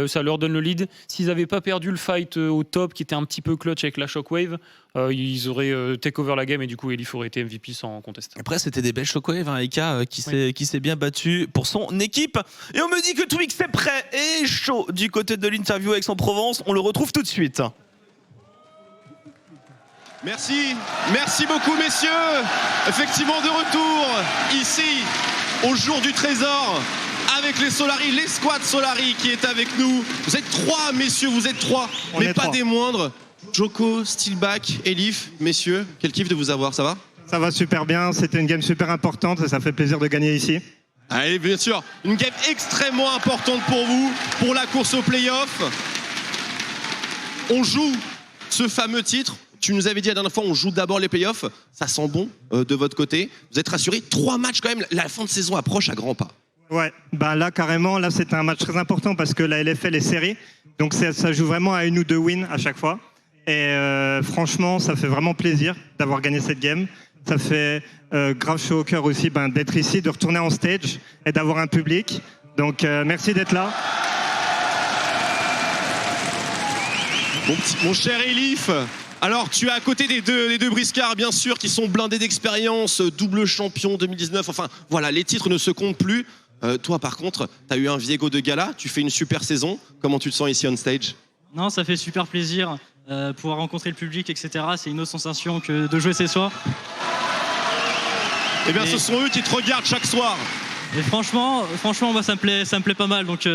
Ça leur donne le lead. S'ils n'avaient pas perdu le fight au top, qui était un petit peu clutch avec la Shockwave, ils auraient take over la game et du coup Elif aurait été MVP sans conteste. Après, c'était des belles Shockwave, hein, Eka qui s'est bien battu pour son équipe. Et on me dit que Twix est prêt et chaud du côté de l'interview avec Aix-en-Provence. On le retrouve tout de suite. Merci beaucoup messieurs. Effectivement de retour ici au jour du trésor avec les Solari, l'escouade Solari qui est avec nous. Vous êtes 3 messieurs, vous êtes 3, mais pas des moindres. Joko, Steelback, Elif, messieurs, quel kiff de vous avoir, ça va? Ça va super bien, c'était une game super importante et ça fait plaisir de gagner ici. Allez, bien sûr, une game extrêmement importante pour vous, pour la course au play-off. On joue ce fameux titre. Tu nous avais dit la dernière fois, on joue d'abord les playoffs. Ça sent bon de votre côté. Vous êtes rassurés, 3 matchs quand même. La fin de saison approche à grands pas. Ouais, bah là carrément, là c'était un match très important parce que la LFL est serrée. Donc ça joue vraiment à 1 ou 2 wins à chaque fois. Et franchement, ça fait vraiment plaisir d'avoir gagné cette game. Ça fait grave chaud au cœur aussi d'être ici, de retourner en stage et d'avoir un public. Donc merci d'être là. Mon cher Elif, alors tu es à côté des deux briscards bien sûr qui sont blindés d'expérience, double champion 2019, enfin voilà, les titres ne se comptent plus. Toi par contre, tu as eu un Viego de gala, tu fais une super saison. Comment tu te sens ici on stage? Non, ça fait super plaisir, pouvoir rencontrer le public, etc. C'est une autre sensation que de jouer ce soir. Eh bien ce sont eux qui te regardent chaque soir. Et franchement moi, ça me plaît pas mal, donc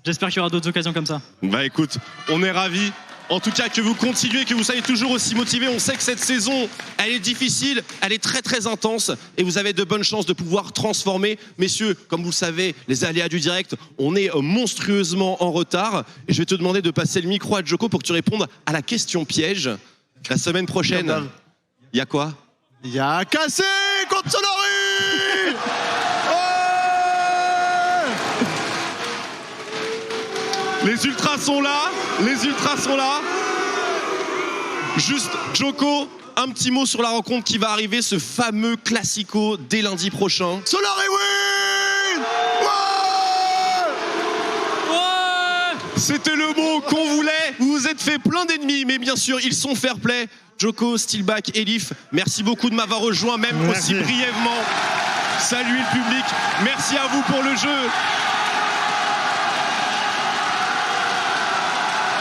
j'espère qu'il y aura d'autres occasions comme ça. Bah écoute, on est ravis. En tout cas, que vous continuez, que vous soyez toujours aussi motivés. On sait que cette saison, elle est difficile, elle est très très intense et vous avez de bonnes chances de pouvoir transformer. Messieurs, comme vous le savez, les aléas du direct, on est monstrueusement en retard. Et je vais te demander de passer le micro à Joko pour que tu répondes à la question piège. La semaine prochaine, il y a quoi? Il y a Cassé contre Solari. Les ultras sont là, Juste, Joko, un petit mot sur la rencontre qui va arriver, ce fameux classico dès lundi prochain. Solari win. C'était le mot qu'on voulait. Vous vous êtes fait plein d'ennemis, mais bien sûr, ils sont fair play. Joko, Steelback, Elif, merci beaucoup de m'avoir rejoint, même aussi brièvement. Saluez le public, merci à vous pour le jeu.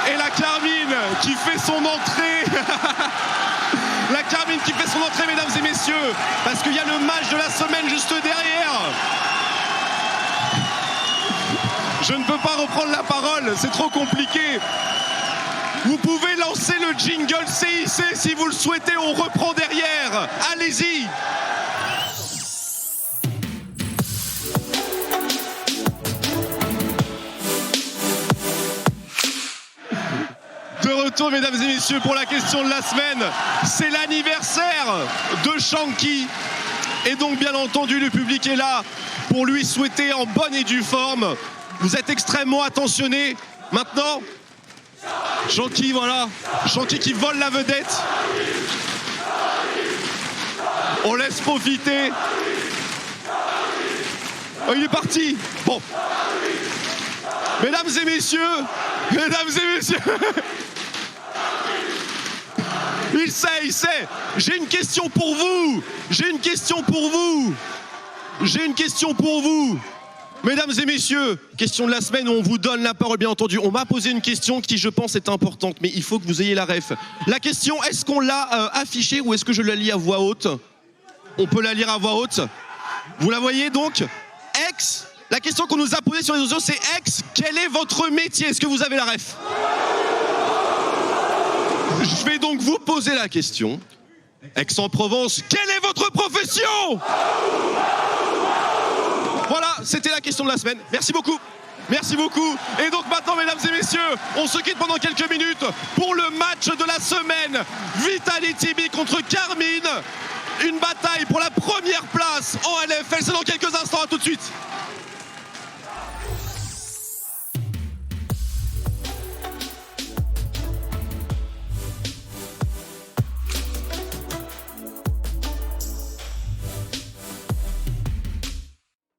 Et la Carmine qui fait son entrée. La Carmine qui fait son entrée, mesdames et messieurs, parce qu'il y a le match de la semaine juste derrière. Je ne peux pas reprendre la parole, c'est trop compliqué. Vous pouvez lancer le jingle CIC si vous le souhaitez, on reprend derrière. Allez-y. De retour, mesdames et messieurs, pour la question de la semaine. C'est l'anniversaire de Shanky. Et donc, bien entendu, le public est là pour lui souhaiter en bonne et due forme. Vous êtes extrêmement attentionnés. Maintenant, Shanky, voilà. Shanky qui vole la vedette. On laisse profiter. Oh, il est parti. Bon. Mesdames et messieurs. Il sait. J'ai une question pour vous. Mesdames et messieurs, question de la semaine où on vous donne la parole, bien entendu. On m'a posé une question qui, je pense, est importante, mais il faut que vous ayez la ref. La question, est-ce qu'on l'a affichée ou est-ce que je la lis à voix haute? On peut la lire à voix haute. Vous la voyez donc? Ex, la question qu'on nous a posée sur les réseaux, c'est Ex, quel est votre métier? Est-ce que vous avez la ref? Je vais donc vous poser la question. Aix-en-Provence, quelle est votre profession? Voilà, c'était la question de la semaine. Merci beaucoup. Et donc maintenant, mesdames et messieurs, on se quitte pendant quelques minutes pour le match de la semaine. Vitality B contre Carmine. Une bataille pour la première place en LFL. C'est dans quelques instants, à tout de suite.